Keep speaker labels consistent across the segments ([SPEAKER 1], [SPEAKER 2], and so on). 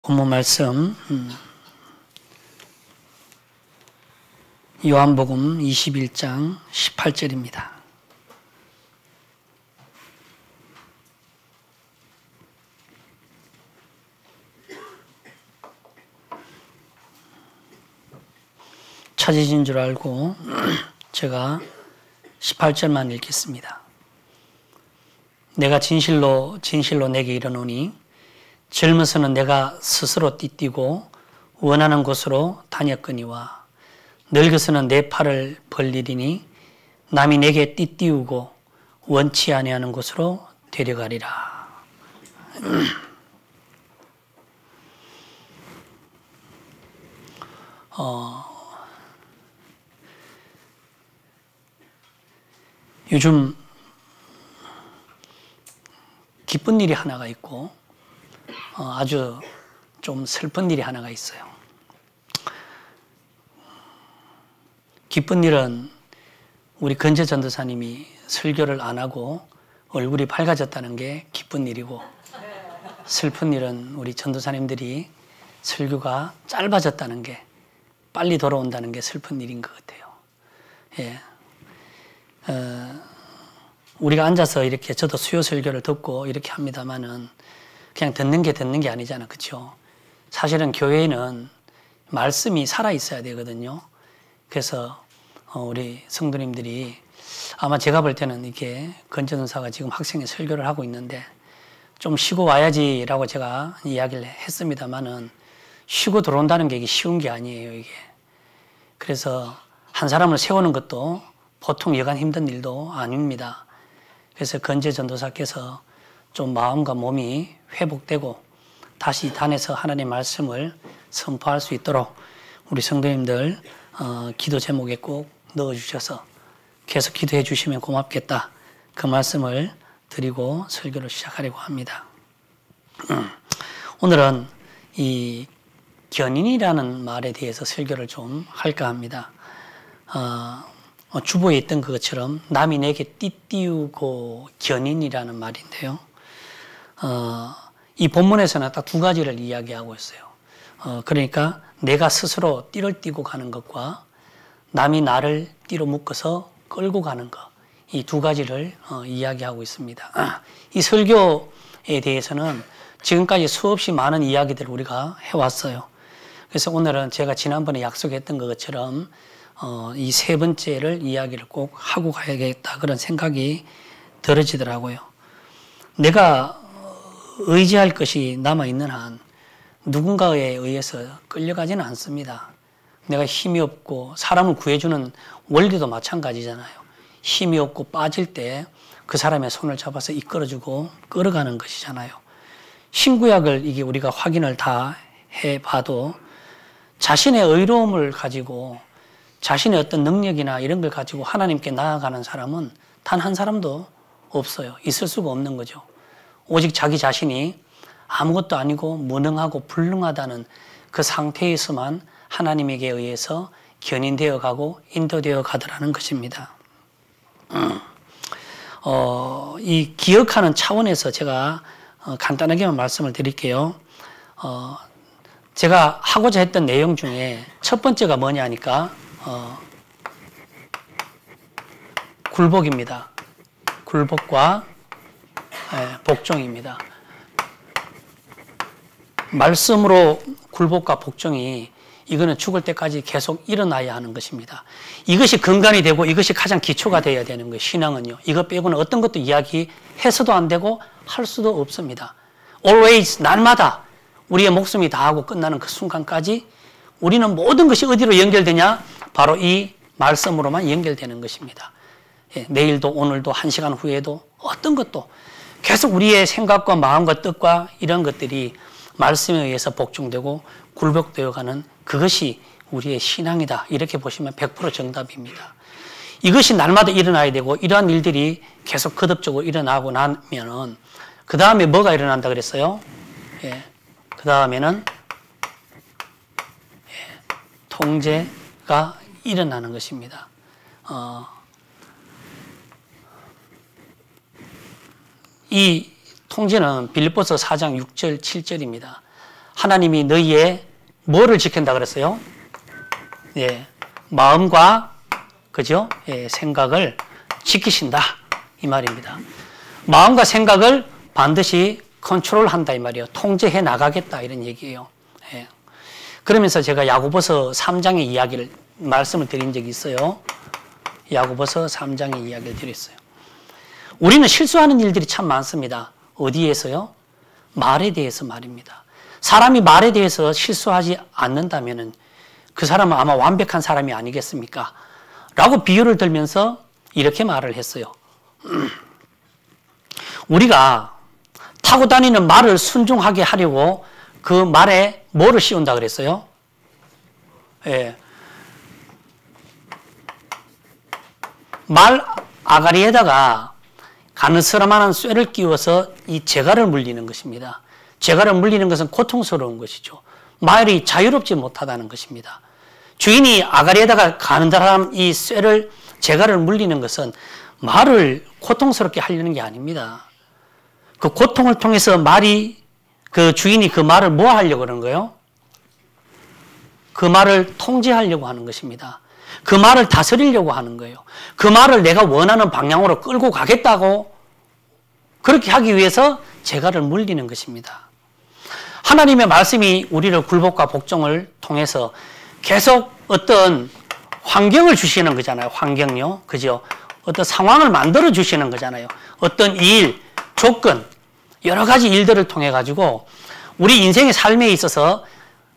[SPEAKER 1] 본문 말씀 요한복음 21장 18절입니다. 찾으신 줄 알고 제가 18절만 읽겠습니다. 내가 진실로 내게 이르노니 젊어서는 내가 스스로 띠뛰고 원하는 곳으로 다녔거니와 늙어서는 내 팔을 벌리리니 남이 내게 띠띠우고 원치 아니하는 곳으로 데려가리라. 요즘 기쁜 일이 하나가 있고 아주 좀 슬픈 일이 하나가 있어요. 기쁜 일은 우리 건재 전도사님이 설교를 안 하고 얼굴이 밝아졌다는 게 기쁜 일이고, 슬픈 일은 우리 전도사님들이 설교가 짧아졌다는 게, 빨리 돌아온다는 게 슬픈 일인 것 같아요. 예. 우리가 앉아서 이렇게 저도 수요 설교를 듣고 이렇게 합니다만은 그냥 듣는 게 아니잖아. 그렇죠? 사실은 교회에는 말씀이 살아 있어야 되거든요. 그래서 우리 성도님들이 아마 제가 볼 때는 이게 건전사가 지금 학생의 설교를 하고 있는데 좀 쉬고 와야지라고 제가 이야기를 했습니다만은 쉬고 들어온다는 게 이게 쉬운 게 아니에요, 이게. 그래서 한 사람을 세우는 것도 보통 여간 힘든 일도 아닙니다. 그래서 건재 전도사께서 좀 마음과 몸이 회복되고 다시 단에서 하나님의 말씀을 선포할 수 있도록 우리 성도님들 기도 제목에 꼭 넣어주셔서 계속 기도해 주시면 고맙겠다. 그 말씀을 드리고 설교를 시작하려고 합니다. 오늘은 이 견인이라는 말에 대해서 설교를 좀 할까 합니다. 주보에 있던 것처럼 남이 내게 띠띠우고 견인이라는 말인데요. 이 본문에서는 딱 두 가지를 이야기하고 있어요. 그러니까 내가 스스로 띠를 띠고 가는 것과 남이 나를 띠로 묶어서 끌고 가는 것, 이 두 가지를 이야기하고 있습니다. 이 설교에 대해서는 지금까지 수없이 많은 이야기들을 우리가 해왔어요. 그래서 오늘은 제가 지난번에 약속했던 것처럼 이 세 번째를 이야기를 꼭 하고 가야겠다, 그런 생각이 들어지더라고요. 내가 의지할 것이 남아있는 한 누군가에 의해서 끌려가지는 않습니다. 내가 힘이 없고, 사람을 구해주는 원리도 마찬가지잖아요. 힘이 없고 빠질 때 그 사람의 손을 잡아서 이끌어주고 끌어가는 것이잖아요. 신구약을 이게 우리가 확인을 다 해봐도 자신의 의로움을 가지고, 자신의 어떤 능력이나 이런 걸 가지고 하나님께 나아가는 사람은 단 한 사람도 없어요. 있을 수가 없는 거죠. 오직 자기 자신이 아무것도 아니고 무능하고 불능하다는 그 상태에서만 하나님에게 의해서 견인되어 가고 인도되어 가더라는 것입니다. 이 기억하는 차원에서 제가 간단하게만 말씀을 드릴게요. 제가 하고자 했던 내용 중에 첫 번째가 뭐냐 하니까 굴복입니다. 굴복과 복종입니다. 말씀으로 굴복과 복종이, 이거는 죽을 때까지 계속 일어나야 하는 것입니다. 이것이 근간이 되고 이것이 가장 기초가 되어야 되는 거예요. 신앙은요. 이것 빼고는 어떤 것도 이야기해서도 안 되고 할 수도 없습니다. Always, 날마다 우리의 목숨이 다하고 끝나는 그 순간까지 우리는 모든 것이 어디로 연결되냐? 바로 이 말씀으로만 연결되는 것입니다. 내일도 오늘도 1시간 후에도 어떤 것도 계속 우리의 생각과 마음과 뜻과 이런 것들이 말씀에 의해서 복종되고 굴복되어 가는 그것이 우리의 신앙이다. 이렇게 보시면 100% 정답입니다. 이것이 날마다 일어나야 되고, 이러한 일들이 계속 거듭적으로 일어나고 나면은 그 다음에 뭐가 일어난다 그랬어요? 그 다음에는 통제가 일어나는 것입니다. 이 통제는 빌립보서 4장 6절 7절입니다. 하나님이 너희의 뭐를 지킨다 그랬어요? 예, 마음과 그죠? 예, 생각을 지키신다 이 말입니다. 마음과 생각을 반드시 컨트롤한다 이 말이에요. 통제해 나가겠다 이런 얘기예요. 예. 그러면서 제가 야고보서 3장의 이야기를 말씀을 드린 적이 있어요. 야고보서 3장의 이야기를 드렸어요. 우리는 실수하는 일들이 참 많습니다. 어디에서요? 말에 대해서 말입니다. 사람이 말에 대해서 실수하지 않는다면 그 사람은 아마 완벽한 사람이 아니겠습니까? 라고 비유를 들면서 이렇게 말을 했어요. 우리가 타고 다니는 말을 순종하게 하려고 그 말에 뭐를 씌운다 그랬어요? 예. 말 아가리에다가 가느스름한 쇠를 끼워서 이 재갈을 물리는 것입니다. 재갈을 물리는 것은 고통스러운 것이죠. 말이 자유롭지 못하다는 것입니다. 주인이 아가리에다가 가느다란 이 쇠를 재갈을 물리는 것은 말을 고통스럽게 하려는 게 아닙니다. 그 고통을 통해서 말이 그 주인이 그 말을 뭐 하려고 그러는 거예요? 그 말을 통제하려고 하는 것입니다. 그 말을 다스리려고 하는 거예요. 그 말을 내가 원하는 방향으로 끌고 가겠다고 그렇게 하기 위해서 재갈을 물리는 것입니다. 하나님의 말씀이 우리를 굴복과 복종을 통해서 계속 어떤 환경을 주시는 거잖아요. 환경요. 그죠? 어떤 상황을 만들어 주시는 거잖아요. 어떤 일, 조건, 여러 가지 일들을 통해 가지고 우리 인생의 삶에 있어서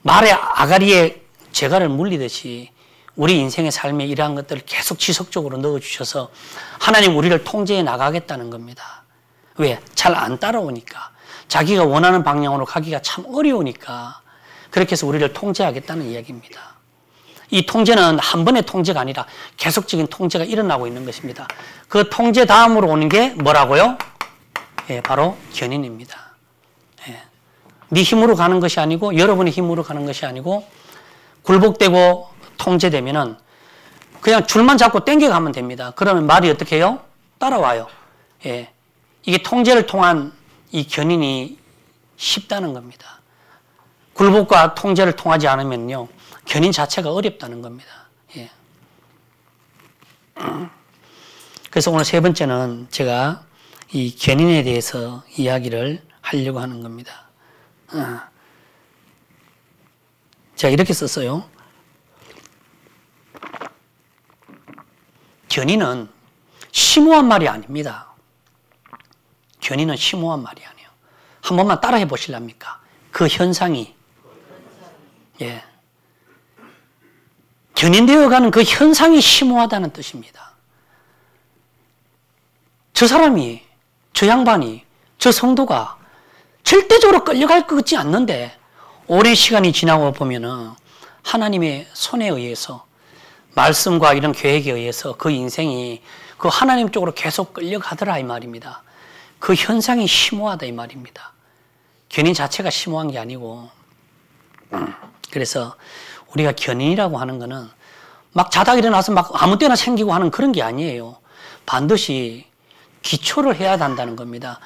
[SPEAKER 1] 말의 아가리에 재갈을 물리듯이 우리 인생의 삶에 이러한 것들을 계속 지속적으로 넣어주셔서 하나님 우리를 통제해 나가겠다는 겁니다. 왜? 잘 안 따라오니까. 자기가 원하는 방향으로 가기가 참 어려우니까 그렇게 해서 우리를 통제하겠다는 이야기입니다. 이 통제는 한 번의 통제가 아니라 계속적인 통제가 일어나고 있는 것입니다. 그 통제 다음으로 오는 게 뭐라고요? 예, 바로 견인입니다. 예. 네 힘으로 가는 것이 아니고 여러분의 힘으로 가는 것이 아니고 굴복되고 통제되면은 그냥 줄만 잡고 땡겨가면 됩니다. 그러면 말이 어떻게 해요? 따라와요. 예. 이게 통제를 통한 이 견인이 쉽다는 겁니다. 굴복과 통제를 통하지 않으면요. 견인 자체가 어렵다는 겁니다. 예. 그래서 오늘 세 번째는 제가 이 견인에 대해서 이야기를 하려고 하는 겁니다. 제가 이렇게 썼어요. 견인은 심오한 말이 아닙니다. 견인은 심오한 말이 아니에요. 한 번만 따라해 보실랍니까? 그 현상이. 예. 견인되어 가는 그 현상이 심오하다는 뜻입니다. 저 사람이, 저 양반이, 저 성도가 절대적으로 끌려갈 것 같지 않는데 오랜 시간이 지나고 보면은 하나님의 손에 의해서 말씀과 이런 계획에 의해서 그 인생이 그 하나님 쪽으로 계속 끌려가더라 이 말입니다. 그 현상이 심오하다 이 말입니다. 견인 자체가 심오한 게 아니고 그래서 우리가 견인이라고 하는 거는 막 자다 일어나서 막 아무 때나 생기고 하는 그런 게 아니에요. 반드시 기초를 해야 한다는 겁니다.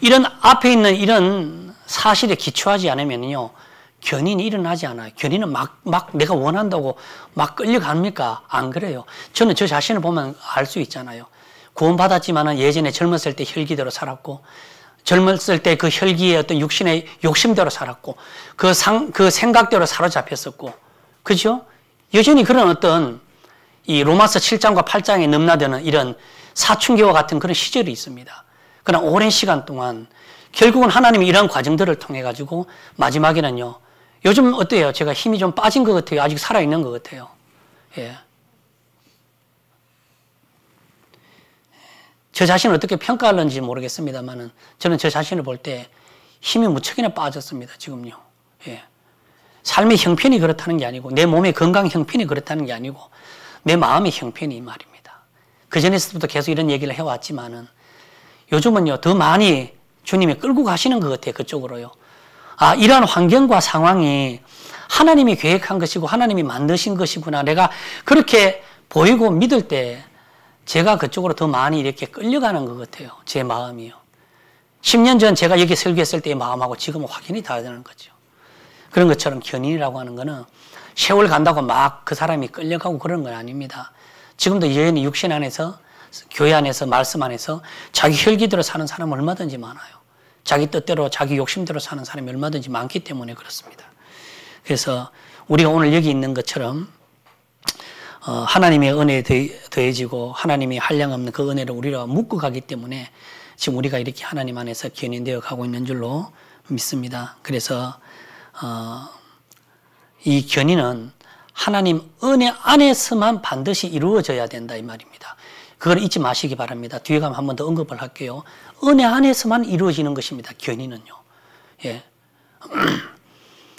[SPEAKER 1] 이런 앞에 있는 이런 사실에 기초하지 않으면요. 견인이 일어나지 않아요. 견인은 막 내가 원한다고 막 끌려갑니까? 안 그래요. 저는 저 자신을 보면 알 수 있잖아요. 구원받았지만은 예전에 젊었을 때 혈기대로 살았고, 젊었을 때 그 혈기의 어떤 육신의 욕심대로 살았고, 그 생각대로 사로잡혔었고, 그죠? 여전히 그런 어떤 이 로마서 7장과 8장에 넘나드는 이런 사춘기와 같은 그런 시절이 있습니다. 그러나 오랜 시간 동안 결국은 하나님이 이런 과정들을 통해 가지고 마지막에는요. 요즘 어때요? 제가 힘이 좀 빠진 것 같아요. 아직 살아있는 것 같아요. 예. 저 자신을 어떻게 평가하는지 모르겠습니다만은 저는 저 자신을 볼 때 힘이 무척이나 빠졌습니다. 지금요. 예. 삶의 형편이 그렇다는 게 아니고 내 몸의 건강 형편이 그렇다는 게 아니고 내 마음의 형편이 이 말입니다. 그전에서부터 계속 이런 얘기를 해왔지만은 요즘은요. 더 많이 주님이 끌고 가시는 것 같아요. 그쪽으로요. 아, 이러한 환경과 상황이 하나님이 계획한 것이고 하나님이 만드신 것이구나. 내가 그렇게 보이고 믿을 때 제가 그쪽으로 더 많이 이렇게 끌려가는 것 같아요. 제 마음이요. 10년 전 제가 여기 설교했을 때의 마음하고 지금은 확연히 다르다는 거죠. 그런 것처럼 견인이라고 하는 거는 세월 간다고 막 그 사람이 끌려가고 그런 건 아닙니다. 지금도 여전히 육신 안에서, 교회 안에서, 말씀 안에서 자기 혈기대로 사는 사람은 얼마든지 많아요. 자기 뜻대로, 자기 욕심대로 사는 사람이 얼마든지 많기 때문에 그렇습니다. 그래서 우리가 오늘 여기 있는 것처럼 하나님의 은혜에 더해지고 하나님이 한량없는 그 은혜를 우리가 묻고 가기 때문에 지금 우리가 이렇게 하나님 안에서 견인되어 가고 있는 줄로 믿습니다. 그래서 이 견인은 하나님 은혜 안에서만 반드시 이루어져야 된다 이 말입니다. 그걸 잊지 마시기 바랍니다. 뒤에 가면 한 번 더 언급을 할게요. 은혜 안에서만 이루어지는 것입니다. 견인은요. 예.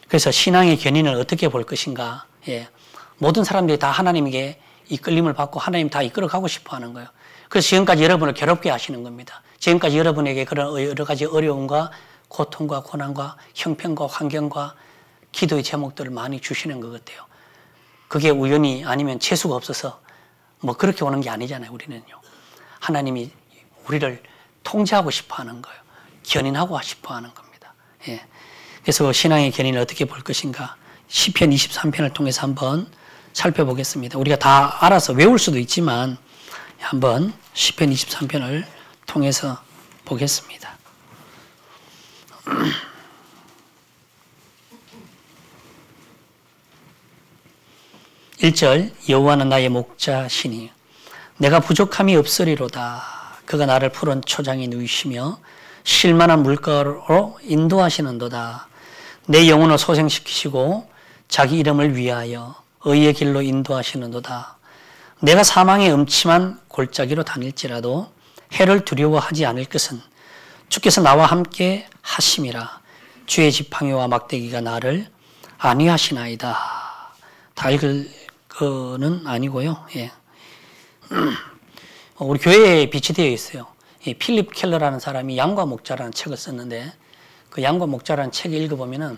[SPEAKER 1] 그래서 신앙의 견인을 어떻게 볼 것인가. 예. 모든 사람들이 다 하나님에게 이끌림을 받고 하나님 다 이끌어가고 싶어 하는 거예요. 그래서 지금까지 여러분을 괴롭게 하시는 겁니다. 지금까지 여러분에게 그런 여러 가지 어려움과 고통과 고난과 형편과 환경과 기도의 제목들을 많이 주시는 것 같아요. 그게 우연히 아니면 재수가 없어서 뭐 그렇게 오는 게 아니잖아요. 우리는요. 하나님이 우리를 통제하고 싶어 하는 거예요. 견인하고 싶어 하는 겁니다. 예. 그래서 신앙의 견인을 어떻게 볼 것인가. 시편 23편을 통해서 한번 살펴보겠습니다. 우리가 다 알아서 외울 수도 있지만 한번 시편 23편을 통해서 보겠습니다. 1절 여호와는 나의 목자시니 내가 부족함이 없으리로다. 그가 나를 푸른 초장에 누이시며 쉴만한 물가로 인도하시는도다. 내 영혼을 소생시키시고 자기 이름을 위하여 의의 길로 인도하시는도다. 내가 사망의 음침한 골짜기로 다닐지라도 해를 두려워하지 않을 것은 주께서 나와 함께 하심이라. 주의 지팡이와 막대기가 나를 안위하시나이다. 다 읽을 거는 아니고요. 예. 우리 교회에 비치되어 있어요. 이 필립 켈러라는 사람이 양과 목자라는 책을 썼는데 그 양과 목자라는 책을 읽어보면은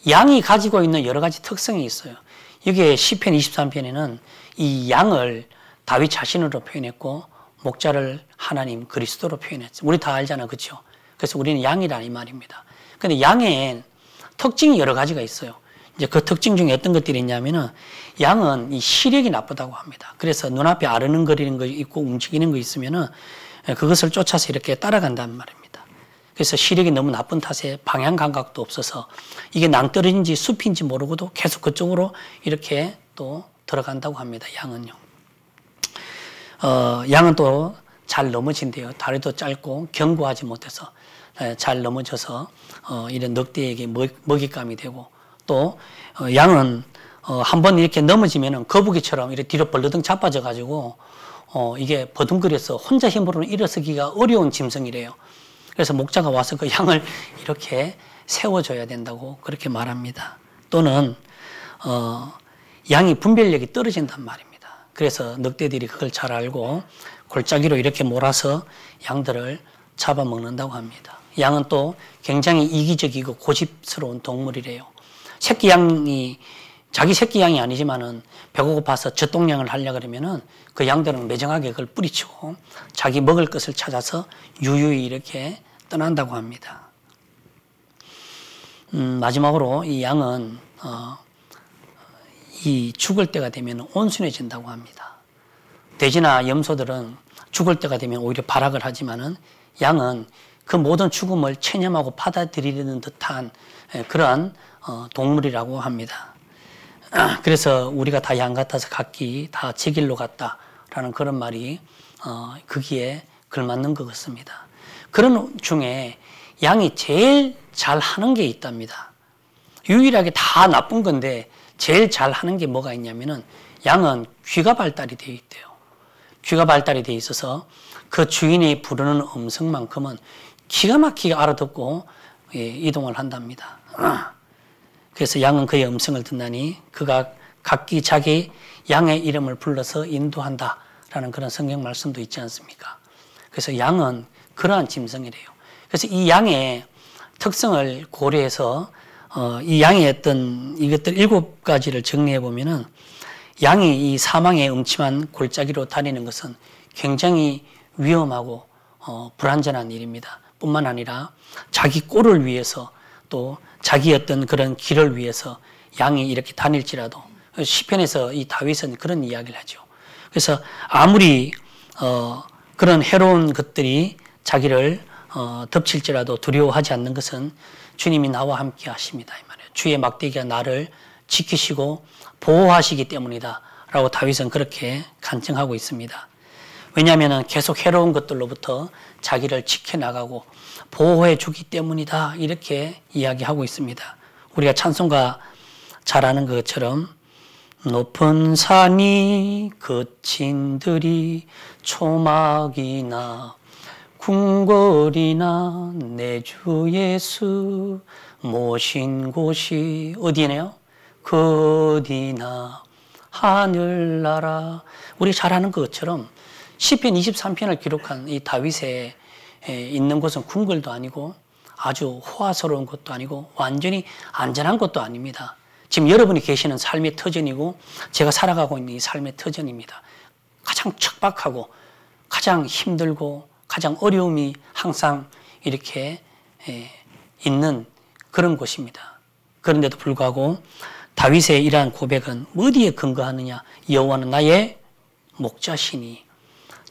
[SPEAKER 1] 양이 가지고 있는 여러 가지 특성이 있어요. 여기에 시편 23편에는 이 양을 다윗 자신으로 표현했고 목자를 하나님 그리스도로 표현했죠. 우리 다 알잖아요. 그렇죠? 그래서 우리는 양이라 이 말입니다. 근데 양의 특징이 여러 가지가 있어요. 이제 그 특징 중에 어떤 것들이 있냐면은 양은 이 시력이 나쁘다고 합니다. 그래서 눈앞에 아른거리는 거 있고 움직이는 거 있으면은 그것을 쫓아서 이렇게 따라간다는 말입니다. 그래서 시력이 너무 나쁜 탓에 방향 감각도 없어서 이게 낭떠러지인지 숲인지 모르고도 계속 그쪽으로 이렇게 또 들어간다고 합니다. 양은요. 양은 또 잘 넘어진대요. 다리도 짧고 견고하지 못해서 잘 넘어져서 이런 늑대에게 먹잇감이 되고 또 양은 한번 이렇게 넘어지면은 거북이처럼 이렇게 뒤로 벌러덩 자빠져 가지고 이게 버둥거려서 혼자 힘으로는 일어서기가 어려운 짐승이래요. 그래서 목자가 와서 그 양을 이렇게 세워줘야 된다고 그렇게 말합니다. 또는 양이 분별력이 떨어진단 말입니다. 그래서 늑대들이 그걸 잘 알고 골짜기로 이렇게 몰아서 양들을 잡아먹는다고 합니다. 양은 또 굉장히 이기적이고 고집스러운 동물이래요. 새끼 양이 자기 새끼 양이 아니지만은 배가 고파서 젖동량을 하려고 그러면은 그 양들은 매정하게 그걸 뿌리치고 자기 먹을 것을 찾아서 유유히 이렇게 떠난다고 합니다. 마지막으로 이 양은 이 죽을 때가 되면 온순해진다고 합니다. 돼지나 염소들은 죽을 때가 되면 오히려 발악을 하지만은 양은 그 모든 죽음을 체념하고 받아들이는 듯한 그런 동물이라고 합니다. 그래서 우리가 다 양 같아서 각기 다 제 길로 갔다라는 그런 말이 거기에 걸맞는 것 같습니다. 그런 중에 양이 제일 잘하는 게 있답니다. 유일하게 다 나쁜 건데 제일 잘하는 게 뭐가 있냐면은 양은 귀가 발달이 되어 있대요. 귀가 발달이 되어 있어서 그 주인이 부르는 음성만큼은 기가 막히게 알아듣고 이동을 한답니다. 그래서 양은 그의 음성을 듣나니 그가 각기 자기 양의 이름을 불러서 인도한다라는 그런 성경 말씀도 있지 않습니까? 그래서 양은 그러한 짐승이래요. 그래서 이 양의 특성을 고려해서 이 양의 어떤 이것들 7가지를 정리해 보면은 양이 이 사망의 음침한 골짜기로 다니는 것은 굉장히 위험하고 불안전한 일입니다. 뿐만 아니라 자기 꼴을 위해서 또 자기 어떤 그런 길을 위해서 양이 이렇게 다닐지라도 시편에서 이 다윗은 그런 이야기를 하죠. 그래서 아무리 그런 해로운 것들이 자기를 덮칠지라도 두려워하지 않는 것은 주님이 나와 함께 하십니다. 이 말이에요. 주의 막대기가 나를 지키시고 보호하시기 때문이다 라고 다윗은 그렇게 간증하고 있습니다. 왜냐하면 계속 해로운 것들로부터 자기를 지켜나가고 보호해 주기 때문이다 이렇게 이야기하고 있습니다. 우리가 찬송가 잘 아는 것처럼 높은 산이 거친 들이 초막이나 궁궐이나 내 주 예수 모신 곳이 어디네요? 그 어디나 하늘나라. 우리 잘 아는 것처럼 시편 23편을 기록한 이 다윗의 있는 곳은 궁궐도 아니고 아주 호화스러운 곳도 아니고 완전히 안전한 곳도 아닙니다. 지금 여러분이 계시는 삶의 터전이고 제가 살아가고 있는 이 삶의 터전입니다. 가장 척박하고 가장 힘들고 가장 어려움이 항상 이렇게 있는 그런 곳입니다. 그런데도 불구하고 다윗의 이러한 고백은 어디에 근거하느냐? 여호와는 나의 목자시니.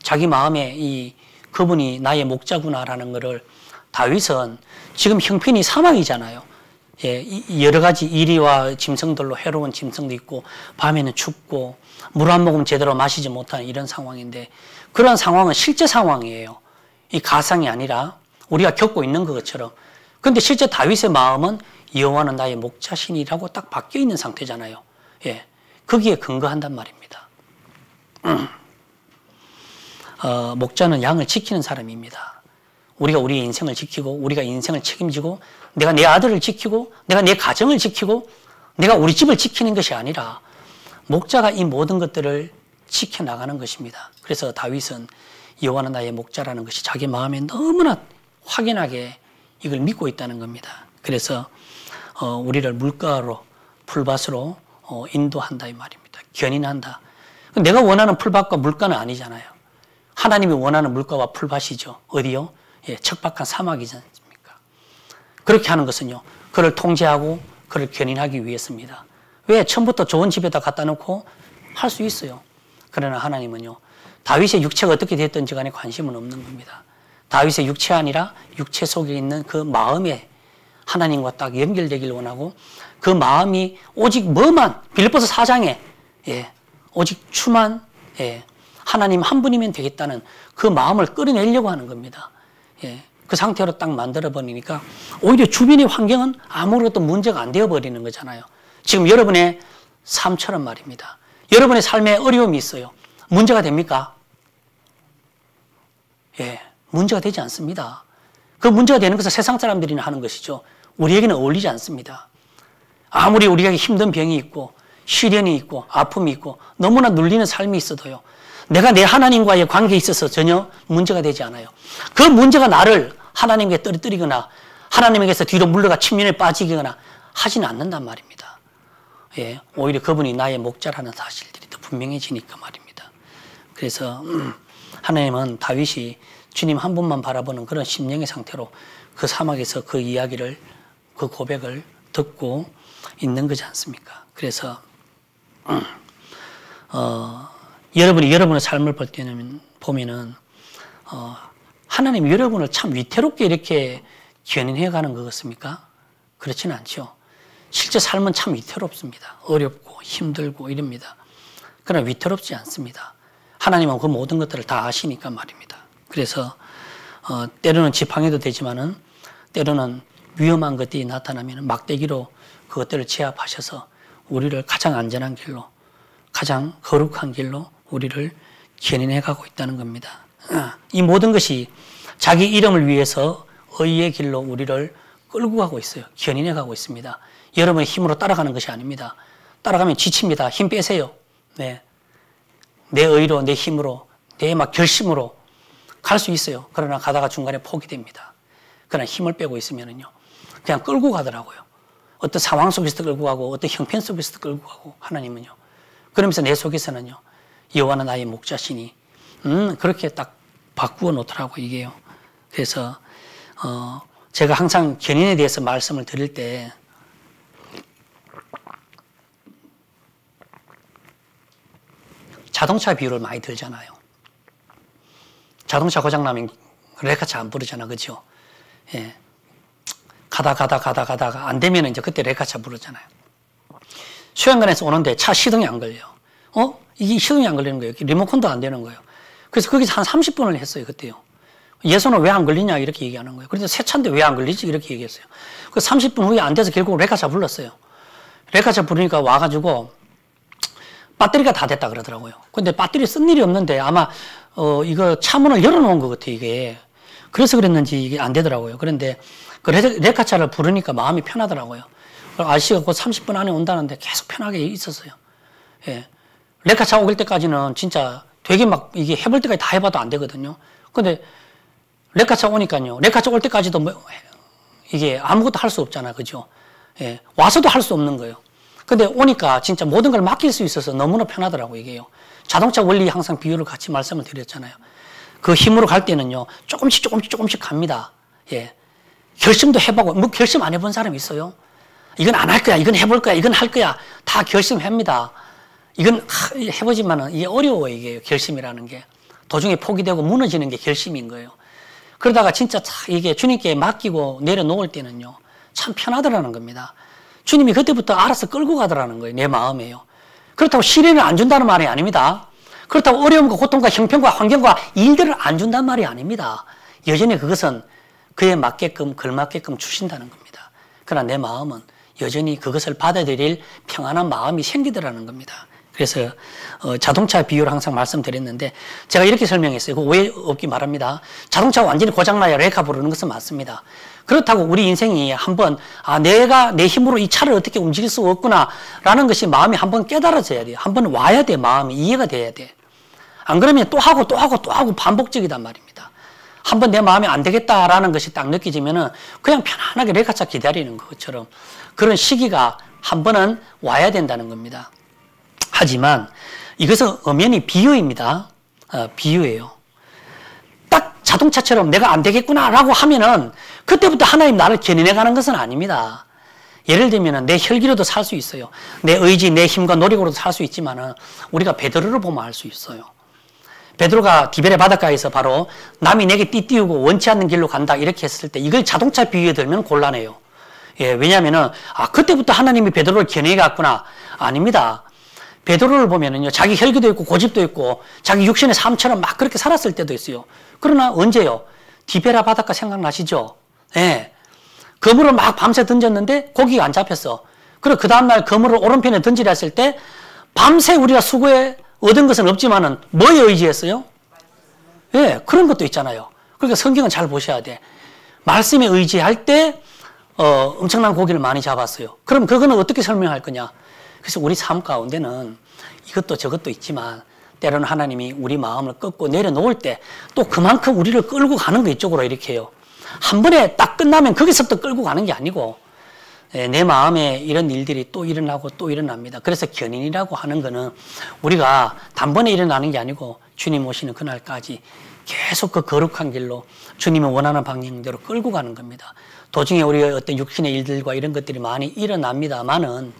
[SPEAKER 1] 자기 마음에 그분이 나의 목자구나라는 것을 다윗은 지금 형편이 사막이잖아요. 여러 가지 이리와 짐승들로 해로운 짐승도 있고 밤에는 춥고 물 한 모금 제대로 마시지 못하는 이런 상황인데 그런 상황은 실제 상황이에요. 이 가상이 아니라 우리가 겪고 있는 것처럼. 그런데 실제 다윗의 마음은 여호와는 나의 목자시니라고 딱 바뀌어 있는 상태잖아요. 거기에 근거한단 말입니다. 목자는 양을 지키는 사람입니다. 우리가 우리의 인생을 지키고 우리가 인생을 책임지고 내가 내 아들을 지키고 내가 내 가정을 지키고 내가 우리 집을 지키는 것이 아니라 목자가 이 모든 것들을 지켜나가는 것입니다. 그래서 다윗은 여호와는 나의 목자라는 것이 자기 마음에 너무나 확연하게 이걸 믿고 있다는 겁니다. 그래서 우리를 물가로 풀밭으로 인도한다 이 말입니다. 견인한다. 내가 원하는 풀밭과 물가는 아니잖아요. 하나님이 원하는 물가와 풀밭이죠. 어디요? 척박한 사막이지 않습니까? 그렇게 하는 것은요. 그를 통제하고 그를 견인하기 위해서입니다. 왜? 처음부터 좋은 집에다 갖다 놓고 할 수 있어요. 그러나 하나님은요. 다윗의 육체가 어떻게 됐든지 간에 관심은 없는 겁니다. 다윗의 육체가 아니라 육체 속에 있는 그 마음에 하나님과 딱 연결되길 원하고 그 마음이 오직 뭐만 빌립보서 4장에 오직 주만 하나님 한 분이면 되겠다는 그 마음을 끌어내려고 하는 겁니다. 그 상태로 딱 만들어버리니까 오히려 주변의 환경은 아무것도 문제가 안 되어버리는 거잖아요. 지금 여러분의 삶처럼 말입니다. 여러분의 삶에 어려움이 있어요. 문제가 됩니까? 문제가 되지 않습니다. 그 문제가 되는 것은 세상 사람들이나 하는 것이죠. 우리에게는 어울리지 않습니다. 아무리 우리에게 힘든 병이 있고 시련이 있고 아픔이 있고 너무나 눌리는 삶이 있어도요. 내가 내 하나님과의 관계에 있어서 전혀 문제가 되지 않아요. 그 문제가 나를 하나님께 떨어뜨리거나 하나님에게서 뒤로 물러가 측면에 빠지거나 하지는 않는단 말입니다. 오히려 그분이 나의 목자라는 사실들이 더 분명해지니까 말입니다. 그래서 하나님은 다윗이 주님 한 분만 바라보는 그런 심령의 상태로 그 사막에서 그 이야기를 그 고백을 듣고 있는 거지 않습니까? 그래서 여러분이 여러분의 삶을 볼 때는 보면은 하나님 여러분을 참 위태롭게 이렇게 견인해 가는 것 같습니까? 그렇지는 않죠. 실제 삶은 참 위태롭습니다. 어렵고 힘들고 이럽니다. 그러나 위태롭지 않습니다. 하나님은 그 모든 것들을 다 아시니까 말입니다. 그래서 때로는 지팡이도 되지만은 때로는 위험한 것들이 나타나면 막대기로 그것들을 제압하셔서 우리를 가장 안전한 길로 가장 거룩한 길로 우리를 견인해 가고 있다는 겁니다. 이 모든 것이 자기 이름을 위해서 의의 길로 우리를 끌고 가고 있어요. 견인해 가고 있습니다. 여러분의 힘으로 따라가는 것이 아닙니다. 따라가면 지칩니다. 힘 빼세요. 내 의로, 내 힘으로, 내 막 결심으로 갈 수 있어요. 그러나 가다가 중간에 포기됩니다. 그러나 힘을 빼고 있으면은요, 그냥 끌고 가더라고요. 어떤 상황 속에서도 끌고 가고, 어떤 형편 속에서도 끌고 가고, 하나님은요. 그러면서 내 속에서는요, 여호와는 나의 목자시니, 그렇게 딱 바꾸어 놓더라고, 이게요. 그래서, 제가 항상 견인에 대해서 말씀을 드릴 때 자동차 비유를 많이 들잖아요. 자동차 고장나면 레카차 안 부르잖아, 그죠? 예. 가다가 안 되면 이제 그때 레카차 부르잖아요. 수양관에서 오는데 차 시동이 안 걸려. 이게 시동이 안 걸리는 거예요. 리모컨도 안 되는 거예요. 그래서 거기서 한 30분을 했어요, 그때요. 예선은 왜 안 걸리냐, 이렇게 얘기하는 거예요. 그런데 새 차인데 왜 안 걸리지? 이렇게 얘기했어요. 그 30분 후에 안 돼서 결국 레카차 불렀어요. 레카차 부르니까 와가지고 배터리가 다 됐다 그러더라고요. 근데 배터리 쓴 일이 없는데 아마, 이거 차문을 열어놓은 것 같아요, 이게. 그래서 그랬는지 이게 안 되더라고요. 그런데 그 레카차를 부르니까 마음이 편하더라고요. 아저씨가 곧 30분 안에 온다는데 계속 편하게 있었어요. 예. 레카차 오길 때까지는 진짜 되게 막 이게 해볼 때까지 다 해봐도 안 되거든요. 근데 레카차 오니까요. 레카차 올 때까지도 뭐 이게 아무것도 할 수 없잖아. 그죠? 예. 와서도 할 수 없는 거예요. 근데 오니까 진짜 모든 걸 맡길 수 있어서 너무나 편하더라고요, 이게요. 자동차 원리 항상 비유를 같이 말씀을 드렸잖아요. 그 힘으로 갈 때는요, 조금씩 갑니다. 예. 결심도 해보고, 뭐 결심 안 해본 사람 있어요? 이건 안 할 거야, 이건 해볼 거야, 이건 할 거야. 다 결심합니다. 이건 해보지만은 이게 어려워요, 이게 결심이라는 게. 도중에 포기되고 무너지는 게 결심인 거예요. 그러다가 진짜 이게 주님께 맡기고 내려놓을 때는요, 참 편하더라는 겁니다. 주님이 그때부터 알아서 끌고 가더라는 거예요, 내 마음에요. 그렇다고 시련을 안 준다는 말이 아닙니다. 그렇다고 어려움과 고통과 형편과 환경과 일들을 안 준다는 말이 아닙니다. 여전히 그것은 그에 맞게끔 걸맞게끔 주신다는 겁니다. 그러나 내 마음은 여전히 그것을 받아들일 평안한 마음이 생기더라는 겁니다. 그래서 자동차 비유를 항상 말씀드렸는데 제가 이렇게 설명했어요. 그거 오해 없기 바랍니다. 자동차가 완전히 고장나야 레카 부르는 것은 맞습니다. 그렇다고 우리 인생이 한번 내가 내 힘으로 이 차를 어떻게 움직일 수 없구나 라는 것이 마음이 한번 깨달아져야 돼요. 한번 와야 돼. 마음이 이해가 돼야 돼. 안 그러면 또 하고 반복적이단 말입니다. 한번 내 마음에 안 되겠다라는 것이 딱 느껴지면은 그냥 편안하게 레카차 기다리는 것처럼 그런 시기가 한 번은 와야 된다는 겁니다. 하지만 이것은 엄연히 비유입니다. 비유예요. 딱 자동차처럼 내가 안 되겠구나라고 하면은 그때부터 하나님 나를 견인해 가는 것은 아닙니다. 예를 들면 내 혈기로도 살 수 있어요. 내 의지, 내 힘과 노력으로도 살 수 있지만은 우리가 베드로를 보면 알 수 있어요. 베드로가 디베레 바닷가에서 바로 남이 내게 띠띠우고 원치 않는 길로 간다 이렇게 했을 때 이걸 자동차 비유에 들면 곤란해요. 예, 왜냐하면은 그때부터 하나님이 베드로를 견인해 갔구나. 아닙니다. 베드로를 보면은요, 자기 혈기도 있고 고집도 있고 자기 육신의 삶처럼 막 그렇게 살았을 때도 있어요. 그러나 언제요? 디베라 바닷가 생각나시죠? 예. 그물을 막 밤새 던졌는데 고기가 안 잡혔어. 그리고 그 다음날 그물을 오른편에 던지려 했을 때 밤새 우리가 수고해 얻은 것은 없지만은 뭐에 의지했어요? 예, 그런 것도 있잖아요. 그러니까 성경은 잘 보셔야 돼. 말씀에 의지할 때 엄청난 고기를 많이 잡았어요. 그럼 그거는 어떻게 설명할 거냐? 그래서 우리 삶 가운데는 이것도 저것도 있지만 때로는 하나님이 우리 마음을 꺾고 내려놓을 때 또 그만큼 우리를 끌고 가는 거 이쪽으로 이렇게 해요. 한 번에 딱 끝나면 거기서부터 끌고 가는 게 아니고 내 마음에 이런 일들이 또 일어나고 또 일어납니다. 그래서 견인이라고 하는 거는 우리가 단번에 일어나는 게 아니고 주님 오시는 그날까지 계속 그 거룩한 길로 주님이 원하는 방향대로 끌고 가는 겁니다. 도중에 우리의 어떤 육신의 일들과 이런 것들이 많이 일어납니다만은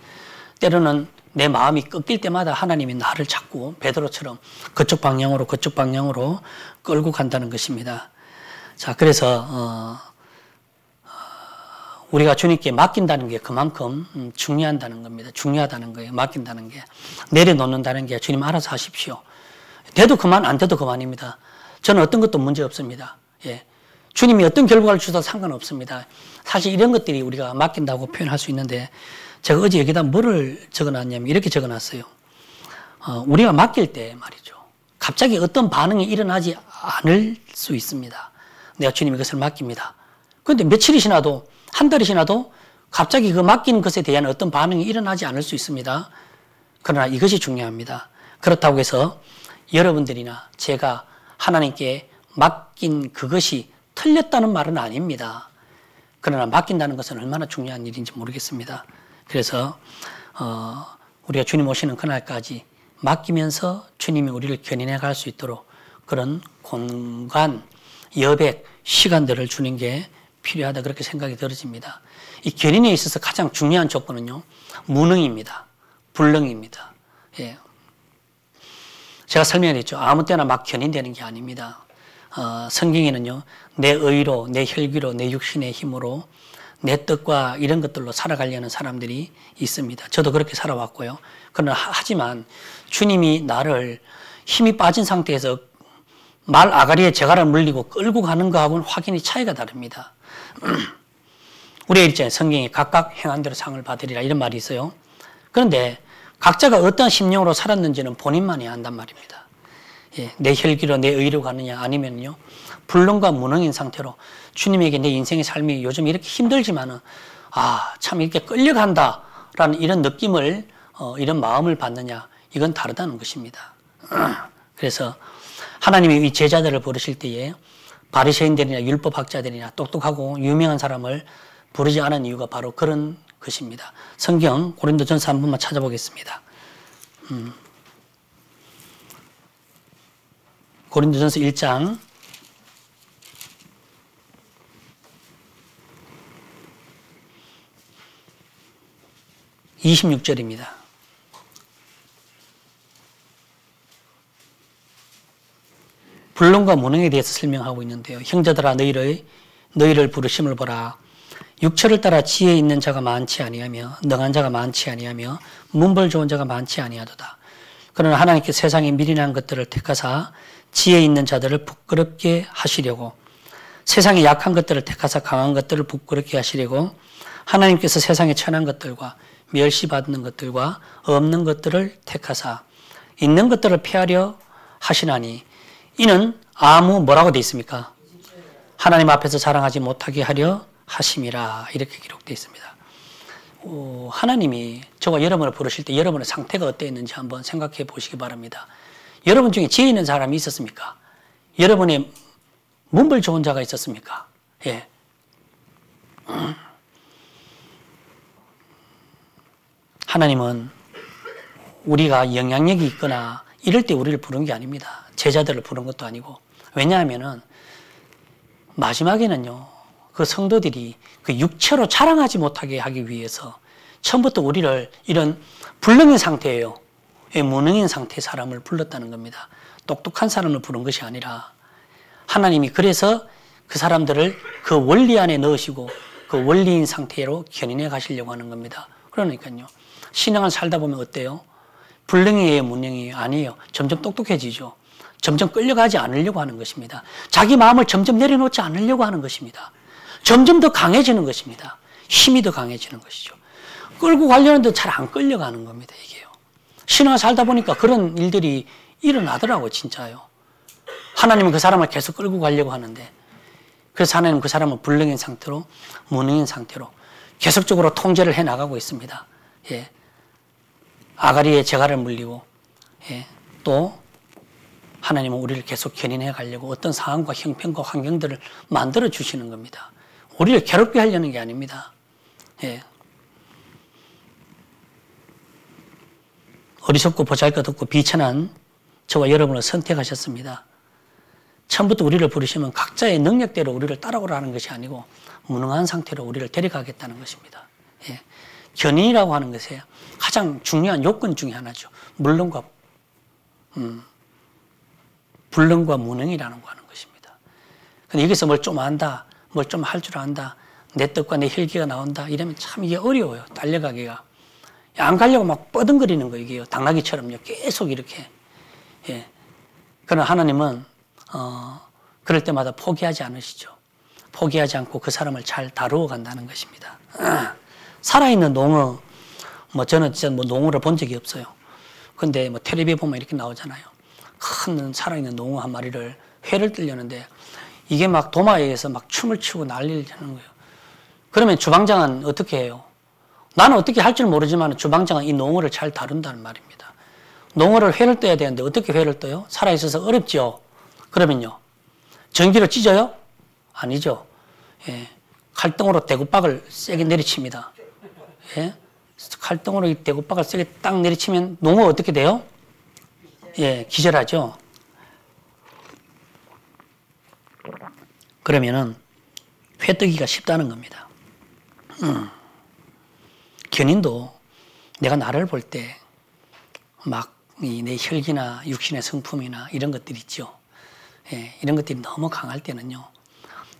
[SPEAKER 1] 때로는 내 마음이 꺾일 때마다 하나님이 나를 자꾸 베드로처럼 그쪽 방향으로 끌고 간다는 것입니다. 자, 그래서 우리가 주님께 맡긴다는 게 그만큼 중요하다는 겁니다. 중요하다는 거예요. 맡긴다는 게. 내려놓는다는 게 주님 알아서 하십시오. 돼도 그만, 안 돼도 그만입니다. 저는 어떤 것도 문제 없습니다. 예. 주님이 어떤 결과를 주셔도 상관없습니다. 사실 이런 것들이 우리가 맡긴다고 표현할 수 있는데 제가 어제 여기다 뭐를 적어놨냐면 이렇게 적어놨어요. 우리가 맡길 때 말이죠. 갑자기 어떤 반응이 일어나지 않을 수 있습니다. 내가 주님 이것을 맡깁니다. 그런데 며칠이 지나도 한 달이 지나도 갑자기 그 맡긴 것에 대한 어떤 반응이 일어나지 않을 수 있습니다. 그러나 이것이 중요합니다. 그렇다고 해서 여러분들이나 제가 하나님께 맡긴 그것이 틀렸다는 말은 아닙니다. 그러나 맡긴다는 것은 얼마나 중요한 일인지 모르겠습니다. 그래서 우리가 주님 오시는 그날까지 맡기면서 주님이 우리를 견인해 갈 수 있도록 그런 공간, 여백, 시간들을 주님께 필요하다 그렇게 생각이 들어집니다. 이 견인에 있어서 가장 중요한 조건은요. 무능입니다. 불능입니다. 예. 제가 설명했죠. 아무 때나 막 견인되는 게 아닙니다. 성경에는요. 내 의로, 내 혈기로, 내 육신의 힘으로 내 뜻과 이런 것들로 살아가려는 사람들이 있습니다. 저도 그렇게 살아왔고요. 그러나 하지만 주님이 나를 힘이 빠진 상태에서 말 아가리에 재갈을 물리고 끌고 가는 거하고는 확연히 차이가 다릅니다. 우리의 일자에 성경에 각각 행한 대로 상을 받으리라 이런 말이 있어요. 그런데 각자가 어떤 심령으로 살았는지는 본인만이 안단 말입니다. 예, 내 혈기로 내 의로 가느냐 아니면요 불능과 무능인 상태로 주님에게 내 인생의 삶이 요즘 이렇게 힘들지만은 참 이렇게 끌려간다라는 이런 느낌을 이런 마음을 받느냐 이건 다르다는 것입니다. 그래서 하나님이 이 제자들을 부르실 때에 바리새인들이나 율법학자들이나 똑똑하고 유명한 사람을 부르지 않은 이유가 바로 그런 것입니다. 성경 고린도전서 한 번만 찾아보겠습니다. 고린도전서 1장 26절입니다. 불능과 무능에 대해서 설명하고 있는데요. 형제들아 너희를 부르심을 보라. 육체를 따라 지혜 있는 자가 많지 아니하며 능한 자가 많지 아니하며 문벌 좋은 자가 많지 아니하도다. 그러나 하나님께서 세상에 미련한 것들을 택하사 지혜 있는 자들을 부끄럽게 하시려고 세상에 약한 것들을 택하사 강한 것들을 부끄럽게 하시려고 하나님께서 세상에 천한 것들과 멸시받는 것들과 없는 것들을 택하사 있는 것들을 폐하려 하시나니 이는 아무 뭐라고 되어 있습니까? 하나님 앞에서 자랑하지 못하게 하려 하심이라 이렇게 기록되어 있습니다. 하나님이 저와 여러분을 부르실 때 여러분의 상태가 어땠는지 한번 생각해 보시기 바랍니다. 여러분 중에 지혜 있는 사람이 있었습니까? 여러분의 문벌 좋은 자가 있었습니까? 예. 하나님은 우리가 영향력이 있거나 이럴 때 우리를 부른 게 아닙니다. 제자들을 부른 것도 아니고. 왜냐하면은 마지막에는요. 그 성도들이 그 육체로 자랑하지 못하게 하기 위해서 처음부터 우리를 이런 불능인 상태예요. 무능인 상태의 사람을 불렀다는 겁니다. 똑똑한 사람을 부른 것이 아니라 하나님이 그래서 그 사람들을 그 원리 안에 넣으시고 그 원리인 상태로 견인해 가시려고 하는 겁니다. 그러니까요. 신앙을 살다 보면 어때요? 불능이에요? 무능이에요? 아니에요. 점점 똑똑해지죠. 점점 끌려가지 않으려고 하는 것입니다. 자기 마음을 점점 내려놓지 않으려고 하는 것입니다. 점점 더 강해지는 것입니다. 힘이 더 강해지는 것이죠. 끌고 가려는데 잘 안 끌려가는 겁니다. 이게요. 신앙을 살다 보니까 그런 일들이 일어나더라고요. 진짜요. 하나님은 그 사람을 계속 끌고 가려고 하는데 그래서 하나님은 그 사람을 불능인 상태로 무능인 상태로 계속적으로 통제를 해나가고 있습니다. 예. 아가리에 재갈을 물리고 또 하나님은 우리를 계속 견인해 가려고 어떤 상황과 형편과 환경들을 만들어 주시는 겁니다. 우리를 괴롭게 하려는 게 아닙니다. 예. 어리석고 보잘것없고 비천한 저와 여러분을 선택하셨습니다. 처음부터 우리를 부르시면 각자의 능력대로 우리를 따라오라는 것이 아니고 무능한 상태로 우리를 데려가겠다는 것입니다. 예. 견인이라고 하는 것에 가장 중요한 요건 중에 하나죠. 불능과 무능이라는 거 하는 것입니다. 근데 여기서 뭘 좀 안다, 뭘 좀 할 줄 안다, 내 뜻과 내 혈기가 나온다 이러면 참 이게 어려워요. 달려가기가. 안 가려고 막 뻐덩거리는 거 이게요. 당나귀처럼요. 계속 이렇게. 예. 그러나 하나님은 그럴 때마다 포기하지 않으시죠. 포기하지 않고 그 사람을 잘 다루어 간다는 것입니다. 살아있는 농어, 저는 진짜 농어를 본 적이 없어요. 근데 텔레비에 보면 이렇게 나오잖아요. 큰 살아있는 농어 한 마리를 회를 뜨려는데 이게 막 도마에 의해서 막 춤을 추고 난리를 치는 거예요. 그러면 주방장은 어떻게 해요? 나는 어떻게 할 줄 모르지만 주방장은 이 농어를 잘 다룬다는 말입니다. 농어를 회를 떠야 되는데 어떻게 회를 떠요? 살아있어서 어렵죠. 그러면요. 전기로 찢어요? 아니죠. 예. 칼등으로 대구박을 세게 내리칩니다. 예. 칼등으로 이 대구박을 세게 딱 내리치면 농어 어떻게 돼요? 예, 기절하죠. 그러면은 회뜨기가 쉽다는 겁니다. 견인도 내가 나를 볼 때 막 내 혈기나 육신의 성품이나 이런 것들 있죠. 예, 이런 것들이 너무 강할 때는요,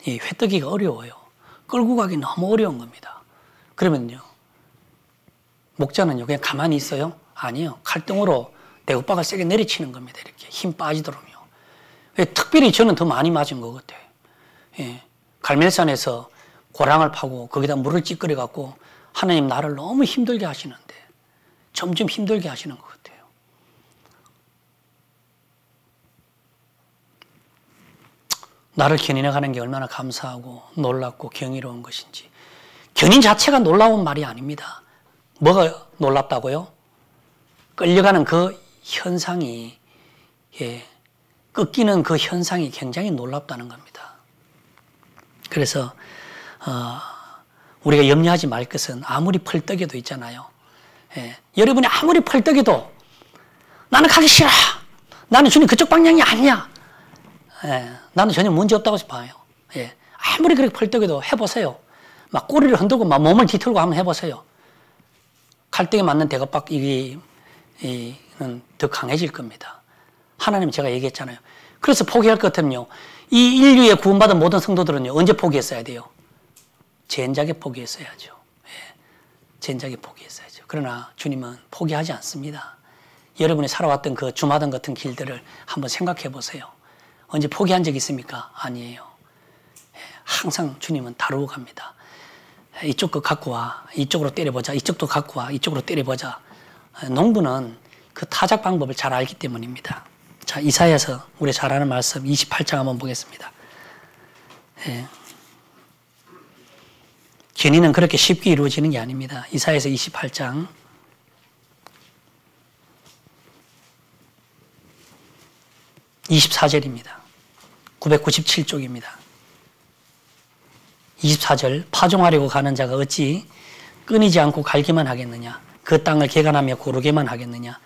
[SPEAKER 1] 이 회뜨기가 어려워요. 끌고 가기 너무 어려운 겁니다. 그러면요, 목자는요, 그냥 가만히 있어요? 아니요. 칼등으로 대구박을 세게 내리치는 겁니다. 이렇게 힘 빠지도록요. 특별히 저는 더 많이 맞은 것 같아요. 예, 갈멜산에서 고랑을 파고 거기다 물을 찌끄려 갖고 하나님 나를 너무 힘들게 하시는데 점점 힘들게 하시는 것 같아요. 나를 견인해 가는 게 얼마나 감사하고 놀랍고 경이로운 것인지. 견인 자체가 놀라운 말이 아닙니다. 뭐가 놀랍다고요? 끌려가는 그 현상이, 예, 꺾이는 그 현상이 굉장히 놀랍다는 겁니다. 그래서 우리가 염려하지 말 것은 아무리 펄떡여도 있잖아요. 예, 여러분이 아무리 펄떡여도 나는 가기 싫어. 나는 주님 그쪽 방향이 아니야. 예, 나는 전혀 문제 없다고 봐요. 예, 아무리 그렇게 펄떡여도 해보세요. 막 꼬리를 흔들고 막 몸을 뒤틀고 한번 해보세요. 칼등에 맞는 대가박 이는 더 강해질 겁니다. 하나님 제가 얘기했잖아요. 그래서 포기할 것 같으면요, 이 인류에 구원받은 모든 성도들은요, 언제 포기했어야 돼요? 젠작에 포기했어야죠. 예, 젠작에 포기했어야죠. 그러나 주님은 포기하지 않습니다. 여러분이 살아왔던 그 주마등 같은 길들을 한번 생각해 보세요. 언제 포기한 적 있습니까? 아니에요. 예, 항상 주님은 다루고 갑니다. 이쪽 거 갖고 와. 이쪽으로 때려보자. 이쪽도 갖고 와. 이쪽으로 때려보자. 농부는 그 타작 방법을 잘 알기 때문입니다. 자, 이사야서 우리 잘 아는 말씀 28장 한번 보겠습니다. 예. 견인은 그렇게 쉽게 이루어지는 게 아닙니다. 이사야서 28장 24절입니다. 997쪽입니다. 24절 파종하려고 가는 자가 어찌 끊이지 않고 갈기만 하겠느냐. 그 땅을 개간하며 고르게만 하겠느냐.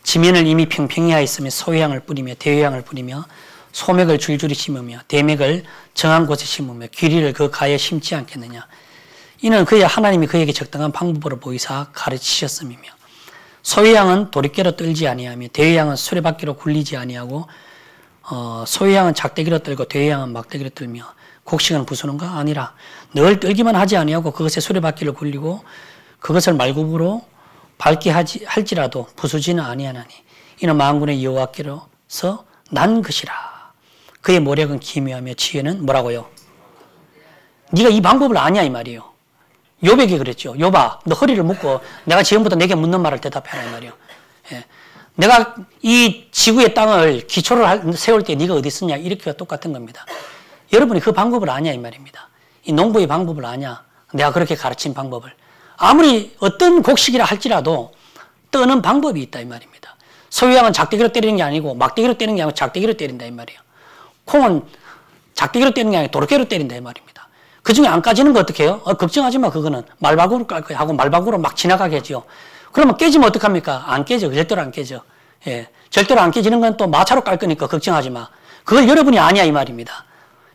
[SPEAKER 1] 지면을 이미 평평히 하였으며 소회향을 뿌리며 대회향을 뿌리며 소맥을 줄줄이 심으며 대맥을 정한 곳에 심으며 귀리를 그 가에 심지 않겠느냐. 이는 그의 하나님이 그에게 적당한 방법으로 보이사 가르치셨음이며 소회향은 도리깨로 떨지 아니하며 대회향은 수레바퀴로 굴리지 아니하고 소회향은 작대기로 떨고 대회향은 막대기로 떨며 곡식은 부수는가? 아니라 늘 떨기만 하지 아니하고 그것에 수레바퀴를 굴리고 그것을 말굽으로 밟게 할지라도 부수지는 아니하나니 이는 만군의 여호와께로서 난 것이라. 그의 모력은 기묘하며 지혜는 뭐라고요? 네가 이 방법을 아냐 이 말이에요. 욥에게 그랬죠. 욥아, 너 허리를 묶고 내가 지금부터 내게 묻는 말을 대답해라 이 말이에요. 예. 내가 이 지구의 땅을 기초를 세울 때 네가 어디 있었냐 이렇게 똑같은 겁니다. 여러분이 그 방법을 아냐 이 말입니다. 이 농부의 방법을 아냐. 내가 그렇게 가르친 방법을. 아무리 어떤 곡식이라 할지라도 떠는 방법이 있다 이 말입니다. 소유양은 작대기로 때리는 게 아니고 막대기로 때리는 게 아니고 작대기로 때린다 이 말이에요. 콩은 작대기로 때리는 게 아니고 도르깨로 때린다 이 말입니다. 그 중에 안 까지는 거 어떻게 해요? 걱정하지 마. 그거는 말박으로 깔 거야 하고 말박으로 막 지나가게 하죠. 그러면 깨지면 어떡합니까? 안 깨져. 절대로 안 깨져. 예. 절대로 안 깨지는 건 또 마차로 깔 거니까 걱정하지 마. 그걸 여러분이 아냐 이 말입니다.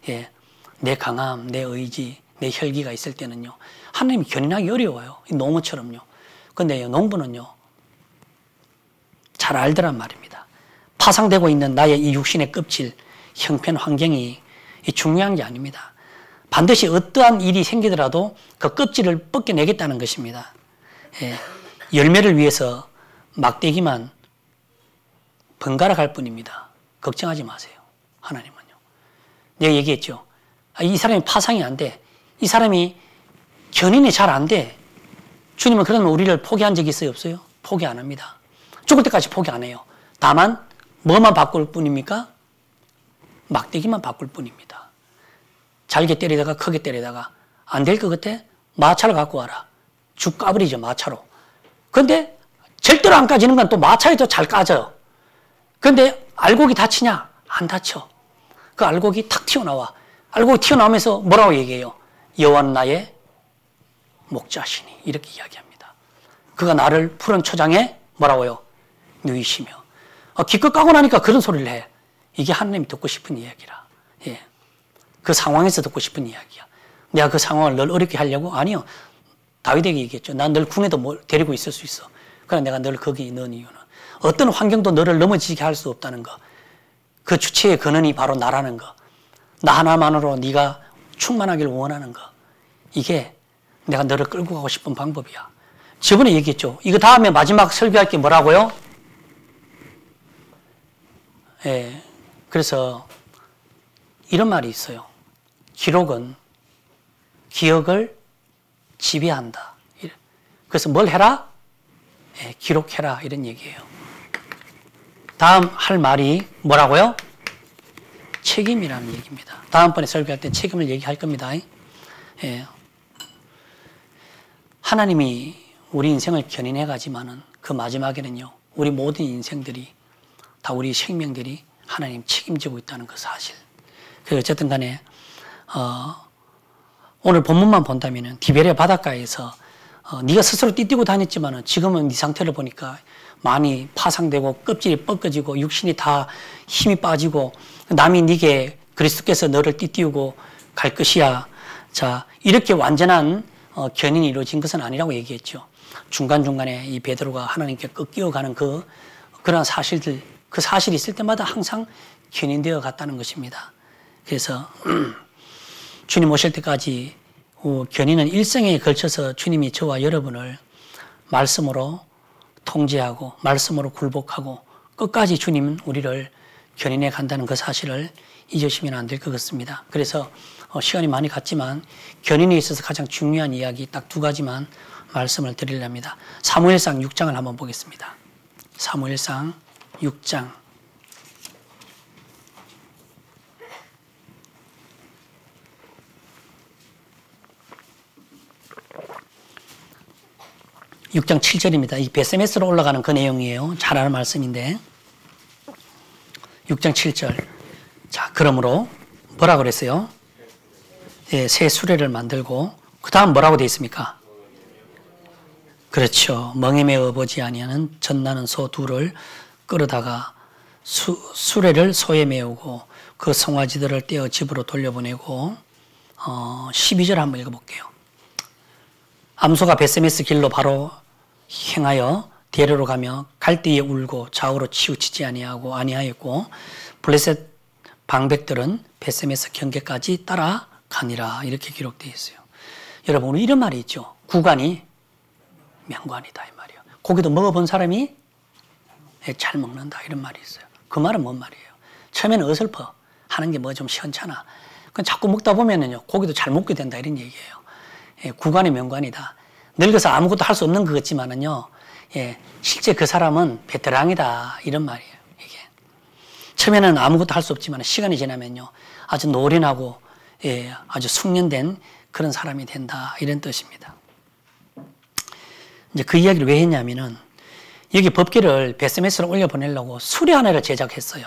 [SPEAKER 1] 예. 내 강함, 내 의지, 내 혈기가 있을 때는요, 하나님이 견인하기 어려워요. 농어처럼요. 근데 농부는요, 잘 알더란 말입니다. 파상되고 있는 나의 이 육신의 껍질, 형편, 환경이 중요한 게 아닙니다. 반드시 어떠한 일이 생기더라도 그 껍질을 벗겨내겠다는 것입니다. 예. 열매를 위해서 막대기만 번갈아 갈 뿐입니다. 걱정하지 마세요. 하나님은요. 내가 얘기했죠. 이 사람이 파상이 안 돼. 이 사람이 견인이 잘 안 돼. 주님은 그러면 우리를 포기한 적이 있어요? 없어요? 포기 안 합니다. 죽을 때까지 포기 안 해요. 다만 뭐만 바꿀 뿐입니까? 막대기만 바꿀 뿐입니다. 잘게 때리다가 크게 때리다가 안 될 것 같아? 마차를 갖고 와라. 죽 까버리죠, 마차로. 근데 절대로 안 까지는 건 또 마차에 더 잘 까져요. 근데 알곡이 다치냐? 안 다쳐. 그 알곡이 탁 튀어나와. 알곡이 튀어나오면서 뭐라고 얘기해요? 여호와는 나의 목자시니. 이렇게 이야기합니다. 그가 나를 푸른 초장에 뭐라고요? 누이시며. 기껏 까고 나니까 그런 소리를 해. 이게 하나님이 듣고 싶은 이야기라. 예. 그 상황에서 듣고 싶은 이야기야. 내가 그 상황을 널 어렵게 하려고? 아니요. 다윗에게 얘기했죠. 난 널 궁에도 데리고 있을 수 있어. 그러나 내가 널 거기 넣은 이유는 어떤 환경도 너를 넘어지게 할 수 없다는 거. 그 주체의 근원이 바로 나라는 거. 나 하나만으로 네가 충만하길 원하는 거. 이게 내가 너를 끌고 가고 싶은 방법이야. 저번에 얘기했죠. 이거 다음에 마지막 설교할 게 뭐라고요? 예. 그래서 이런 말이 있어요. 기록은 기억을 지배한다. 그래서 뭘 해라? 예, 기록해라. 이런 얘기예요. 다음 할 말이 뭐라고요? 책임이라는 얘기입니다. 다음번에 설교할 때 책임을 얘기할 겁니다. 예. 하나님이 우리 인생을 견인해 가지만은 그 마지막에는요, 우리 모든 인생들이 다 우리 생명들이 하나님 책임지고 있다는 그 사실. 그래서 어쨌든 간에, 오늘 본문만 본다면은 디베레 바닷가에서 네가 스스로 띠뛰고 다녔지만은 지금은 네 상태를 보니까 많이 파상되고 껍질이 뻗어지고 육신이 다 힘이 빠지고 남이 네게 그리스도께서 너를 띠띠우고 갈 것이야. 자, 이렇게 완전한 견인이 이루어진 것은 아니라고 얘기했죠. 중간중간에 이 베드로가 하나님께 꺾여가는 그런 사실들, 그 사실이 있을 때마다 항상 견인되어 갔다는 것입니다. 그래서 주님 오실 때까지 견인은 일생에 걸쳐서 주님이 저와 여러분을 말씀으로 통제하고 말씀으로 굴복하고 끝까지 주님은 우리를 견인해 간다는 그 사실을 잊으시면 안 될 것 같습니다. 그래서 시간이 많이 갔지만 견인에 있어서 가장 중요한 이야기 딱 두 가지만 말씀을 드리렵니다. 사무엘상 6장을 한번 보겠습니다. 사무엘상 6장 6장 7절입니다. 이 베세메스로 올라가는 그 내용이에요. 잘 아는 말씀인데 6장 7절. 자, 그러므로 뭐라고 그랬어요? 예, 새 수레를 만들고 그 다음 뭐라고 되어 있습니까? 그렇죠. 멍에 매어 보지 아니하는 젖나는 소 둘을 끌어다가 수레를 소에 메우고 그 송아지들을 떼어 집으로 돌려보내고 12절 한번 읽어볼게요. 암소가 베세메스 길로 바로 행하여 대로로 가며 갈대에 울고 좌우로 치우치지 아니하였고 블레셋 방백들은 베세메스 경계까지 따라가니라. 이렇게 기록되어 있어요. 여러분, 오늘 이런 말이 있죠. 구간이 명관이다 이 말이에요. 고기도 먹어본 사람이 잘 먹는다 이런 말이 있어요. 그 말은 뭔 말이에요? 처음에는 어설퍼 하는 게 뭐 좀 시원찮아. 그건 자꾸 먹다 보면은요 고기도 잘 먹게 된다 이런 얘기예요. 예, 구간이 명관이다. 늙어서 아무것도 할 수 없는 것 같지만은요, 예, 실제 그 사람은 베테랑이다 이런 말이에요. 이게 처음에는 아무것도 할 수 없지만 시간이 지나면요 아주 노련하고 예, 아주 숙련된 그런 사람이 된다 이런 뜻입니다. 이제 그 이야기를 왜 했냐면은 여기 법궤를 베스메스로 올려 보내려고 수레 하나를 제작했어요.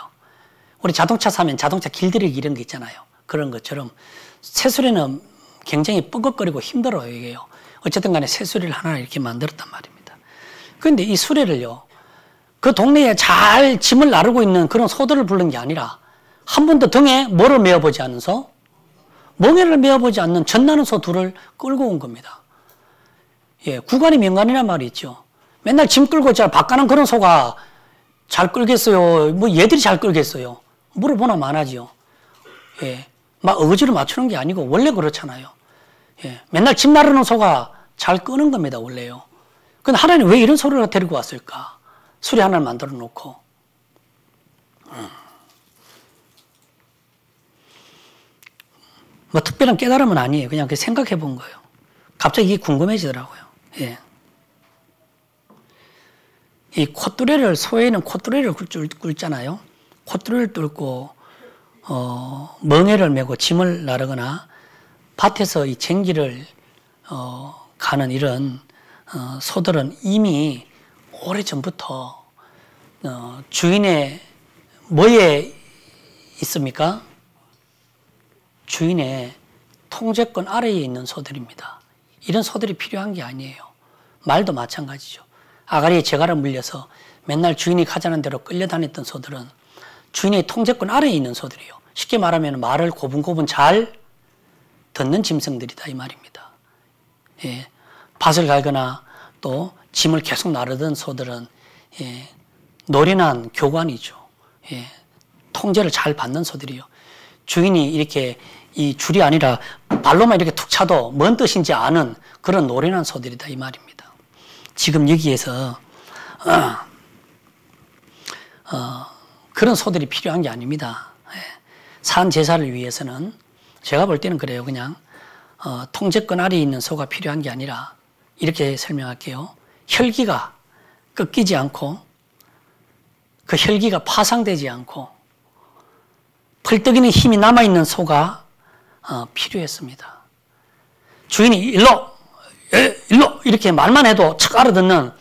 [SPEAKER 1] 우리 자동차 사면 자동차 길들이기 이런 거 있잖아요. 그런 것처럼 새수레는 굉장히 뻐걱거리고 힘들어요, 이게요. 어쨌든 간에 새수레를 하나 이렇게 만들었단 말입니다. 그런데 이 수레를요, 그 동네에 잘 짐을 나르고 있는 그런 소들을 부른 게 아니라 한 번도 등에 뭐를 메어보지 않는 소? 멍에를 메어보지 않는 젖나는 소 둘을 끌고 온 겁니다. 예, 구간이 명간이란 말이 있죠. 맨날 짐 끌고 잘 바가는 그런 소가 잘 끌겠어요? 뭐 얘들이 잘 끌겠어요? 물어보나 마나지요. 예, 막 어거지로 맞추는 게 아니고 원래 그렇잖아요. 예, 맨날 짐 나르는 소가 잘 끄는 겁니다, 원래요. 근데 하나님 왜 이런 소를 데리고 왔을까? 수레 하나를 만들어 놓고. 뭐 특별한 깨달음은 아니에요. 그냥 생각해 본 거예요. 갑자기 이게 궁금해지더라고요. 예. 이 콧뚜레를, 소에는 콧뚜레를 꿇잖아요. 콧뚜레를 뚫고, 멍에를 메고 짐을 나르거나 밭에서 이 쟁기를, 가는 이런, 소들은 이미 오래전부터, 주인의 뭐에 있습니까? 주인의 통제권 아래에 있는 소들입니다. 이런 소들이 필요한 게 아니에요. 말도 마찬가지죠. 아가리에 재갈을 물려서 맨날 주인이 가자는 대로 끌려다녔던 소들은 주인의 통제권 아래에 있는 소들이에요. 쉽게 말하면 말을 고분고분 잘 듣는 짐승들이다 이 말입니다. 예, 밭을 갈거나 또 짐을 계속 나르던 소들은 예, 노련한 교관이죠. 예, 통제를 잘 받는 소들이요. 주인이 이렇게 이 줄이 아니라 발로만 이렇게 툭 차도 뭔 뜻인지 아는 그런 노련한 소들이다 이 말입니다. 지금 여기에서 그런 소들이 필요한 게 아닙니다. 예, 산 제사를 위해서는 제가 볼 때는 그래요. 그냥 통제권 아래에 있는 소가 필요한 게 아니라 이렇게 설명할게요. 혈기가 꺾이지 않고 그 혈기가 파상되지 않고 펄떡이는 힘이 남아있는 소가 필요했습니다. 주인이 일로 이렇게 말만 해도 척 알아듣는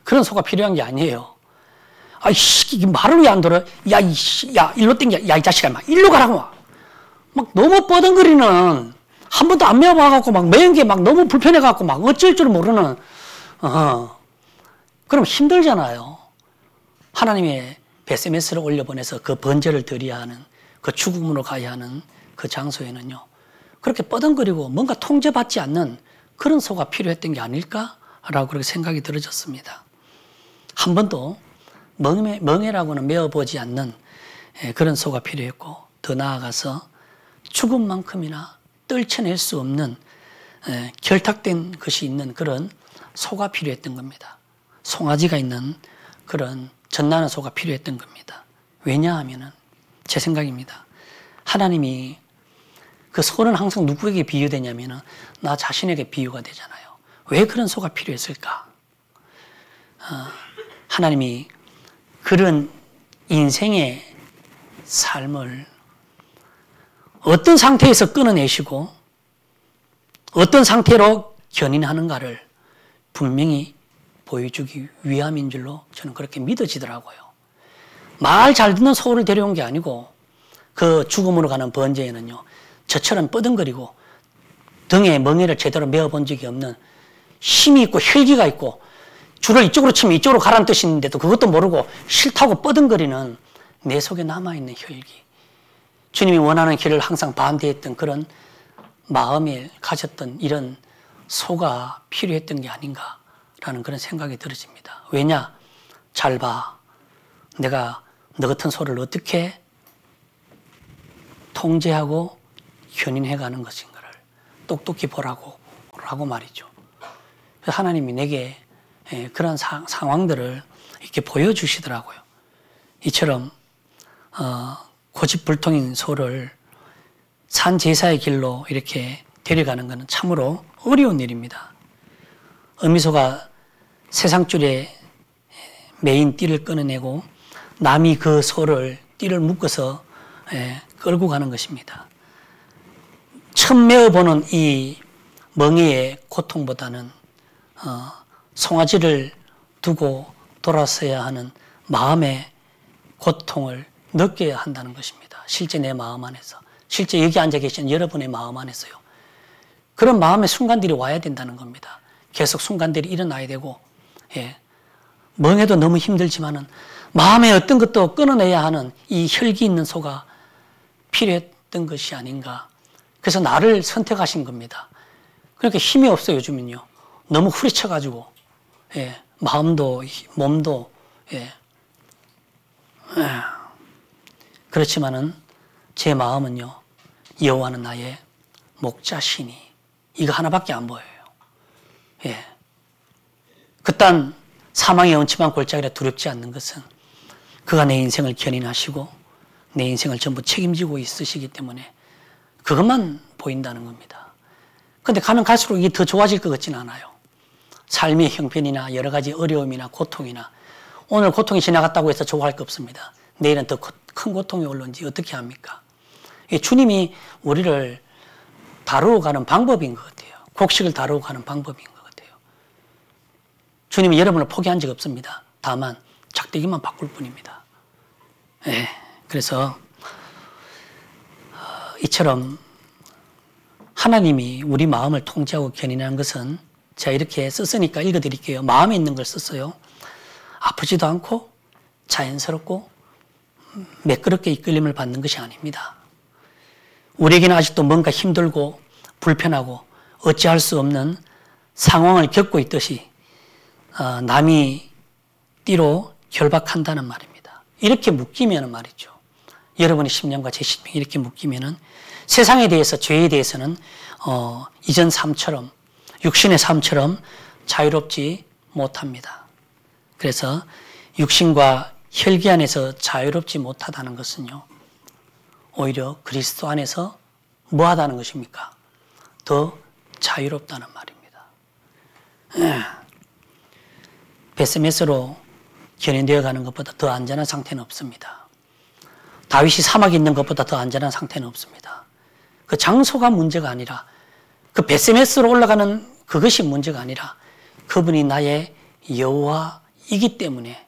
[SPEAKER 1] 그런 소가 필요한 게 아니에요. 아이씨, 말을 왜 안 들어? 야, 일로 땡겨. 야, 이 자식아, 막 일로 가라고 막 너무 뻐덩거리는 한 번도 안 매워봐갖고 막 매운 게 막 너무 불편해갖고 막 어쩔 줄 모르는 그럼 힘들잖아요. 하나님의 베세메스를 올려보내서 그 번제를 드려야 하는 그 죽음으로 가야 하는 그 장소에는요. 그렇게 뻐덩거리고 뭔가 통제받지 않는 그런 소가 필요했던 게 아닐까라고 그렇게 생각이 들어졌습니다. 한 번도 멍해라고는 메어보지 않는 그런 소가 필요했고 더 나아가서 죽음만큼이나 떨쳐낼 수 없는 결탁된 것이 있는 그런 소가 필요했던 겁니다. 송아지가 있는 그런 젖나는 소가 필요했던 겁니다. 왜냐하면은 제 생각입니다. 하나님이 그 소는 항상 누구에게 비유되냐면은 나 자신에게 비유가 되잖아요. 왜 그런 소가 필요했을까? 하나님이 그런 인생의 삶을 어떤 상태에서 끊어내시고 어떤 상태로 견인하는가를 분명히 보여주기 위함인 줄로 저는 그렇게 믿어지더라고요. 말 잘 듣는 소를 데려온 게 아니고 그 죽음으로 가는 번제에는요. 저처럼 뻐덩거리고 등에 멍에를 제대로 메어본 적이 없는 힘이 있고 혈기가 있고 줄을 이쪽으로 치면 이쪽으로 가라는 뜻이 있는데도 그것도 모르고 싫다고 뻐덩거리는 내 속에 남아있는 혈기. 주님이 원하는 길을 항상 반대했던 그런 마음에 가졌던 이런 소가 필요했던 게 아닌가라는 그런 생각이 들어집니다. 왜냐? 잘 봐. 내가 너 같은 소를 어떻게 통제하고 견인해가는 것인가를 똑똑히 보라고 말이죠. 하나님이 내게 그런 상황들을 이렇게 보여주시더라고요. 이처럼 고집불통인 소를 산 제사의 길로 이렇게 데려가는 것은 참으로 어려운 일입니다. 어미소가 세상줄에 메인 띠를 끊어내고 남이 그 소를 띠를 묶어서 끌고 가는 것입니다. 처음 메어보는 이 멍에의 고통보다는 송아지를 두고 돌아서야 하는 마음의 고통을 느껴야 한다는 것입니다. 실제 내 마음 안에서. 실제 여기 앉아 계신 여러분의 마음 안에서요. 그런 마음의 순간들이 와야 된다는 겁니다. 계속 순간들이 일어나야 되고 멍해도 너무 힘들지만은 마음에 어떤 것도 끊어내야 하는 이 혈기 있는 소가 필요했던 것이 아닌가. 그래서 나를 선택하신 겁니다. 그러니까 힘이 없어요, 요즘은요. 너무 후리쳐가지고 마음도 몸도 그렇지만은 제 마음은요. 여호와는 나의 목자시니 이거 하나밖에 안 보여요. 그딴 사망의 음침한 골짜기라 두렵지 않는 것은 그가 내 인생을 견인하시고 내 인생을 전부 책임지고 있으시기 때문에 그것만 보인다는 겁니다. 그런데 가면 갈수록 이게 더 좋아질 것 같지는 않아요. 삶의 형편이나 여러 가지 어려움이나 고통이나 오늘 고통이 지나갔다고 해서 좋아할 거 없습니다. 내일은 더 큰 고통이 올는지 어떻게 합니까? 주님이 우리를 다루어 가는 방법인 것 같아요. 곡식을 다루어 가는 방법인 것 같아요. 주님이 여러분을 포기한 적 없습니다. 다만 작대기만 바꿀 뿐입니다. 그래서 이처럼 하나님이 우리 마음을 통제하고 견인하는 것은 제가 이렇게 썼으니까 읽어드릴게요. 마음에 있는 걸 썼어요. 아프지도 않고 자연스럽고 매끄럽게 이끌림을 받는 것이 아닙니다. 우리에게는 아직도 뭔가 힘들고 불편하고 어찌할 수 없는 상황을 겪고 있듯이 남이 띠로 결박한다는 말입니다. 이렇게 묶이면 말이죠. 여러분의 심령과 제 심령이 이렇게 묶이면은 세상에 대해서, 죄에 대해서는 이전 삶처럼, 육신의 삶처럼 자유롭지 못합니다. 그래서 육신과 혈기 안에서 자유롭지 못하다는 것은요, 오히려 그리스도 안에서 뭐 하다는 것입니까? 더 자유롭다는 말입니다. 베스메스로 견인되어 가는 것보다 더 안전한 상태는 없습니다. 다윗이 사막에 있는 것보다 더 안전한 상태는 없습니다. 그 장소가 문제가 아니라, 그 베스메스로 올라가는 그것이 문제가 아니라, 그분이 나의 여호와이기 때문에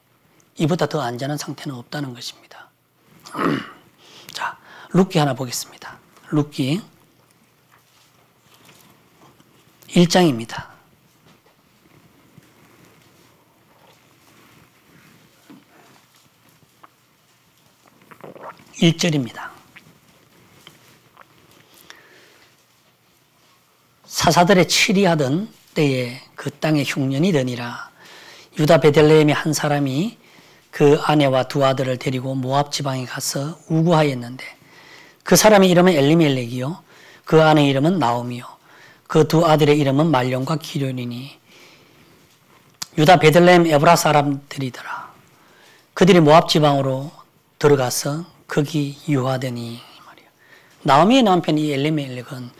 [SPEAKER 1] 이보다 더 안전한 상태는 없다는 것입니다. 자, 룻기 하나 보겠습니다. 룻기 1장입니다. 1절입니다. 사사들의 치리하던 때에 그 땅에 흉년이 드니라. 유다 베들레헴의 한 사람이 그 아내와 두 아들을 데리고 모압 지방에 가서 우구하였는데, 그 사람의 이름은 엘리멜렉이요 그 아내의 이름은 나오미요 그 두 아들의 이름은 말론과 기련이니 유다 베들레헴 에브라 사람들이더라. 그들이 모압 지방으로 들어가서 거기 유하되니 말이야. 나오미의 남편 이 엘리멜렉은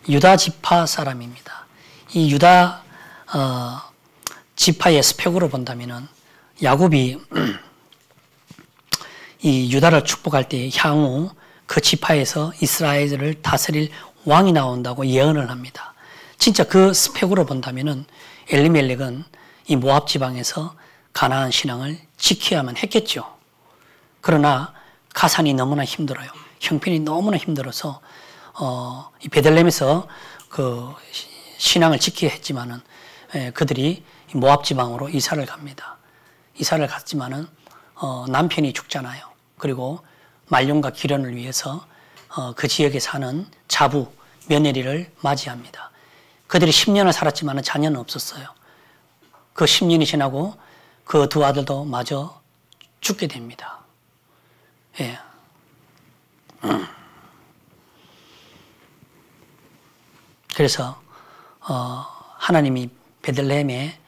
[SPEAKER 1] 유다 지파 사람입니다. 이 유다 지파의 스펙으로 본다면은 야곱이 이 유다를 축복할 때 향후 그 지파에서 이스라엘을 다스릴 왕이 나온다고 예언을 합니다. 진짜 그 스펙으로 본다면은 엘리멜렉은 이 모압 지방에서 가나안 신앙을 지켜야만 했겠죠. 그러나 가산이 너무나 힘들어요. 형편이 너무나 힘들어서 이 베들레헴에서 그 신앙을 지켜야 했지만은 그들이 모압 지방으로 이사를 갑니다. 이사를 갔지만은 남편이 죽잖아요. 그리고 말론과 기련을 위해서 그 지역에 사는 자부 며느리를 맞이합니다. 그들이 10년을 살았지만 자녀는 없었어요. 그 10년이 지나고 그 두 아들도 마저 죽게 됩니다. 예. 그래서 하나님이 베들레헴에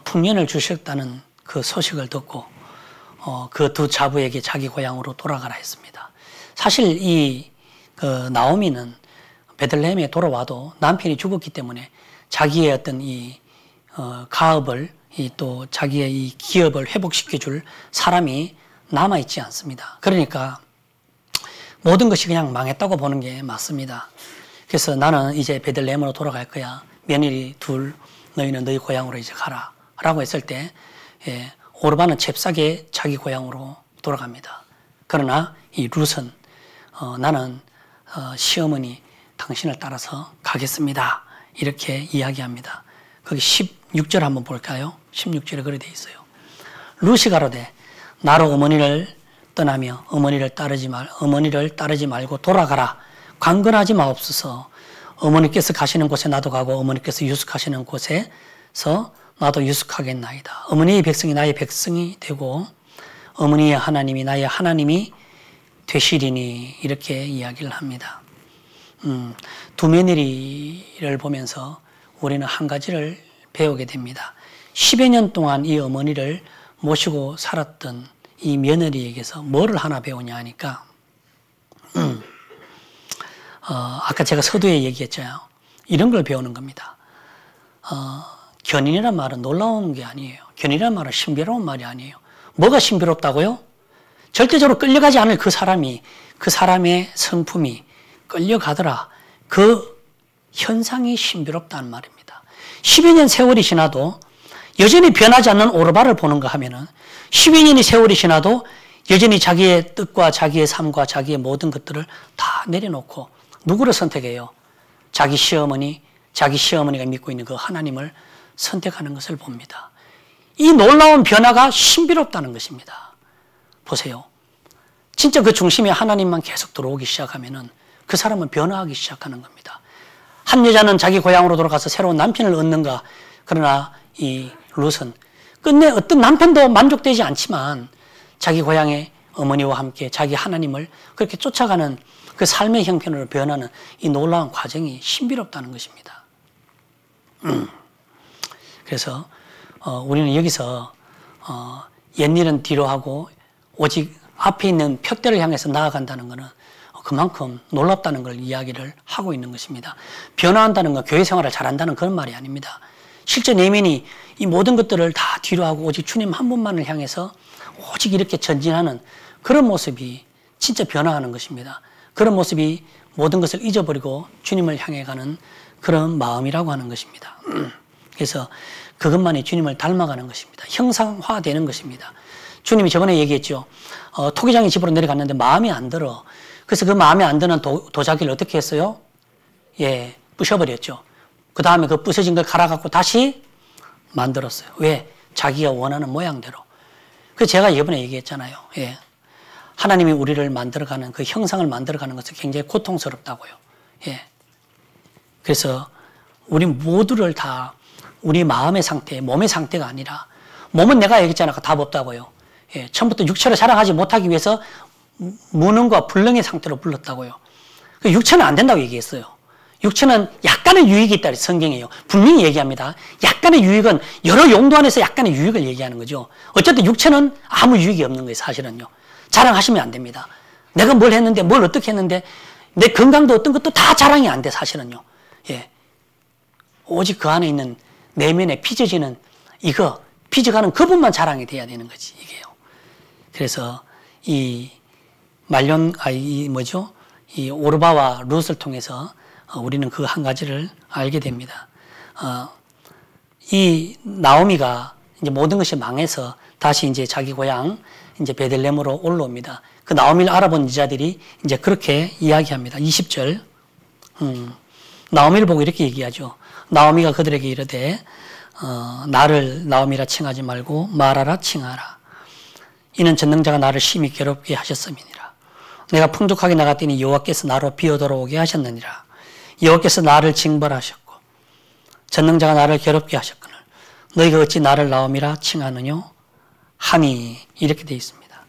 [SPEAKER 1] 풍년을 주셨다는 그 소식을 듣고 그 두 자부에게 자기 고향으로 돌아가라 했습니다. 사실 이 나오미는 베들레헴에 돌아와도 남편이 죽었기 때문에 자기의 어떤 이 가업을 또 자기의 이 기업을 회복시켜줄 사람이 남아있지 않습니다. 그러니까 모든 것이 그냥 망했다고 보는 게 맞습니다. 그래서 나는 이제 베들레헴으로 돌아갈 거야. 며느리 둘, 너희는 너희 고향으로 이제 가라. 라고 했을 때 오르바는 잽싸게 자기 고향으로 돌아갑니다. 그러나 이 룻은 나는 시어머니 당신을 따라서 가겠습니다. 이렇게 이야기합니다. 거기 16절 한번 볼까요? 16절에 그렇게 되어 있어요. 룻이 가로되 나로 어머니를 떠나며 어머니를 따르지 말고 돌아가라. 강건하지 마옵소서. 어머니께서 가시는 곳에 나도 가고 어머니께서 유숙하시는 곳에서 나도 유숙하겠나이다. 어머니의 백성이 나의 백성이 되고 어머니의 하나님이 나의 하나님이 되시리니 이렇게 이야기를 합니다. 두 며느리를 보면서 우리는 한 가지를 배우게 됩니다. 10여 년 동안 이 어머니를 모시고 살았던 이 며느리에게서 뭐를 하나 배우냐 하니까 아까 제가 서두에 얘기했잖아요. 이런 걸 배우는 겁니다. 견인이란 말은 놀라운 게 아니에요. 견인이란 말은 신비로운 말이 아니에요. 뭐가 신비롭다고요? 절대적으로 끌려가지 않을 그 사람의 성품이 끌려가더라. 그 현상이 신비롭다는 말입니다. 10여 년 세월이 지나도 여전히 변하지 않는 오르바를 보는가 하면은 10여 년이 세월이 지나도 여전히 자기의 뜻과 자기의 삶과 자기의 모든 것들을 다 내려놓고 누구를 선택해요? 자기 시어머니가 믿고 있는 그 하나님을 선택하는 것을 봅니다. 이 놀라운 변화가 신비롭다는 것입니다. 보세요. 진짜 그 중심에 하나님만 계속 들어오기 시작하면은 그 사람은 변화하기 시작하는 겁니다. 한 여자는 자기 고향으로 돌아가서 새로운 남편을 얻는가. 그러나 이 룻은 끝내 어떤 남편도 만족되지 않지만 자기 고향의 어머니와 함께 자기 하나님을 그렇게 쫓아가는 그 삶의 형편으로 변하는 이 놀라운 과정이 신비롭다는 것입니다. 그래서 우리는 여기서 옛일은 뒤로 하고 오직 앞에 있는 푯대를 향해서 나아간다는 것은 그만큼 놀랍다는 걸 이야기를 하고 있는 것입니다. 변화한다는 건 교회 생활을 잘한다는 그런 말이 아닙니다. 실제 내면이 이 모든 것들을 다 뒤로 하고 오직 주님 한 분만을 향해서 오직 이렇게 전진하는 그런 모습이 진짜 변화하는 것입니다. 그런 모습이 모든 것을 잊어버리고 주님을 향해 가는 그런 마음이라고 하는 것입니다. 그래서 그것만이 주님을 닮아가는 것입니다. 형상화되는 것입니다. 주님이 저번에 얘기했죠. 토기장의 집으로 내려갔는데 마음에 안 들어. 그래서 그 마음에 안 드는 도자기를 어떻게 했어요? 예, 부셔버렸죠. 그 다음에 그 부서진 걸 갈아갖고 다시 만들었어요. 왜? 자기가 원하는 모양대로. 그래서 제가 이번에 얘기했잖아요. 예. 하나님이 우리를 만들어가는 그 형상을 만들어가는 것은 굉장히 고통스럽다고요. 예. 그래서 우리 모두를 다 우리 마음의 상태, 몸의 상태가 아니라 몸은 내가 얘기했잖아요. 답 없다고요. 예. 처음부터 육체를 자랑하지 못하기 위해서 무능과 불능의 상태로 불렀다고요. 육체는 안 된다고 얘기했어요. 육체는 약간의 유익이 있다. 성경이에요. 분명히 얘기합니다. 약간의 유익은 여러 용도 안에서 약간의 유익을 얘기하는 거죠. 어쨌든 육체는 아무 유익이 없는 거예요. 사실은요. 자랑하시면 안 됩니다. 내가 뭘 했는데 뭘 어떻게 했는데 내 건강도 어떤 것도 다 자랑이 안 돼. 사실은요. 예. 오직 그 안에 있는 내면에 빚어지는 이거 빚어가는 그분만 자랑이 돼야 되는 거지. 이게요. 그래서 이 이 오르바와 룻을 통해서 우리는 그 한 가지를 알게 됩니다. 이 나오미가 이제 모든 것이 망해서 다시 이제 자기 고향 이제 베들레헴으로 올라옵니다. 그 나오미를 알아본 여자들이 이제 그렇게 이야기합니다. 20절. 나오미를 보고 이렇게 얘기하죠. 나오미가 그들에게 이르되 나를 나오미라 칭하지 말고 마라라 칭하라. 이는 전능자가 나를 심히 괴롭게 하셨음이니라. 내가 풍족하게 나갔더니 여호와께서 나로 비어 돌아오게 하셨느니라. 여호와께서 나를 징벌하셨고 전능자가 나를 괴롭게 하셨거늘 너희가 어찌 나를 나오미라 칭하느뇨 하니 이렇게 되어 있습니다.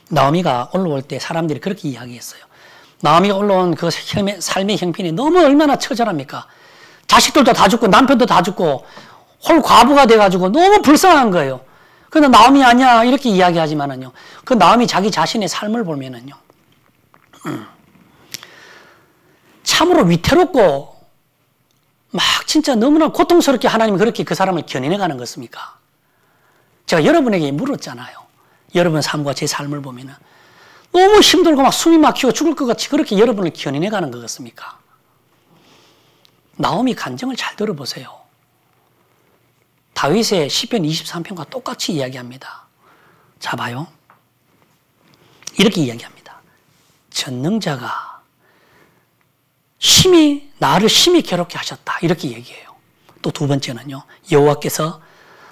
[SPEAKER 1] 나오미가 올라올 때 사람들이 그렇게 이야기했어요. 나오미가 올라온 그 삶의 형편이 너무 얼마나 처절합니까? 자식들도 다 죽고 남편도 다 죽고 홀 과부가 돼가지고 너무 불쌍한 거예요. 근데 나오미 아니야 이렇게 이야기하지만은요. 그 나오미 자기 자신의 삶을 보면은요. 참으로 위태롭고 막 진짜 너무나 고통스럽게 하나님이 그렇게 그 사람을 견인해가는 것입니까? 제가 여러분에게 물었잖아요. 여러분 삶과 제 삶을 보면은 너무 힘들고 막 숨이 막히고 죽을 것 같이 그렇게 여러분을 견인해가는 것 같습니까? 나오미 간증을 잘 들어보세요. 다윗의 시편 23편과 똑같이 이야기합니다. 자 봐요. 이렇게 이야기합니다. 전능자가 나를 심히 괴롭게 하셨다. 이렇게 얘기해요. 또 두 번째는요. 여호와께서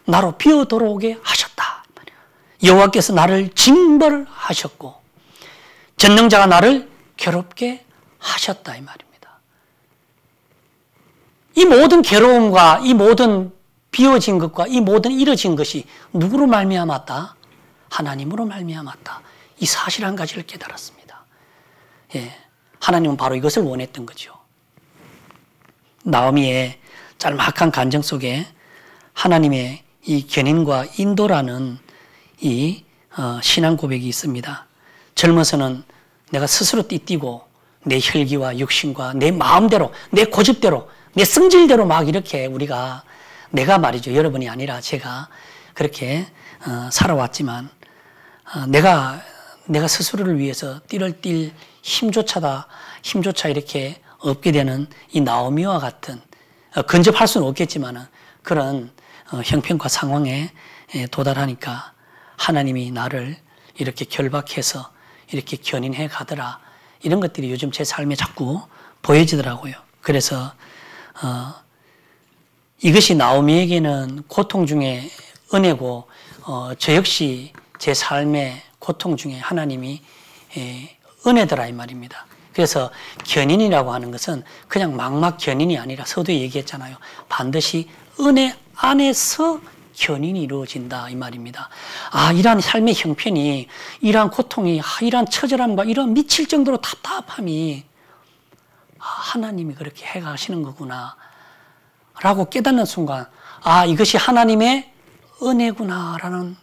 [SPEAKER 1] 나로 비어 돌아오게 하셨다. 여호와께서 나를 징벌하셨고 전능자가 나를 괴롭게 하셨다. 이 말입니다. 이 모든 괴로움과 이 모든 비워진 것과 이 모든 이뤄진 것이 누구로 말미암았다? 하나님으로 말미암았다. 이 사실 한 가지를 깨달았습니다. 예, 하나님은 바로 이것을 원했던 거죠. 나오미의 짤막한 간증 속에 하나님의 이 견인과 인도라는 이 신앙 고백이 있습니다. 젊어서는 내가 스스로 띠뛰고 내 혈기와 육신과 내 마음대로 내 고집대로 내 성질대로 막 이렇게 우리가 내가 말이죠. 여러분이 아니라 제가 그렇게 살아왔지만 내가 스스로를 위해서 띠를 띨 힘조차 이렇게 없게 되는 이 나오미와 같은 근접할 수는 없겠지만 그런 형편과 상황에 도달하니까 하나님이 나를 이렇게 결박해서 이렇게 견인해 가더라. 이런 것들이 요즘 제 삶에 자꾸 보여지더라고요. 그래서 이것이 나오미에게는 고통 중에 은혜고 저 역시 제 삶의 고통 중에 하나님이 은혜더라 이 말입니다. 그래서 견인이라고 하는 것은 그냥 막막 견인이 아니라 서두에 얘기했잖아요. 반드시 은혜 안에서 견인이 이루어진다 이 말입니다. 아, 이러한 삶의 형편이, 이러한 고통이, 이러한 처절함과 이런 미칠 정도로 답답함이 하나님이 그렇게 해가시는 거구나 라고 깨닫는 순간, 아, 이것이 하나님의 은혜구나라는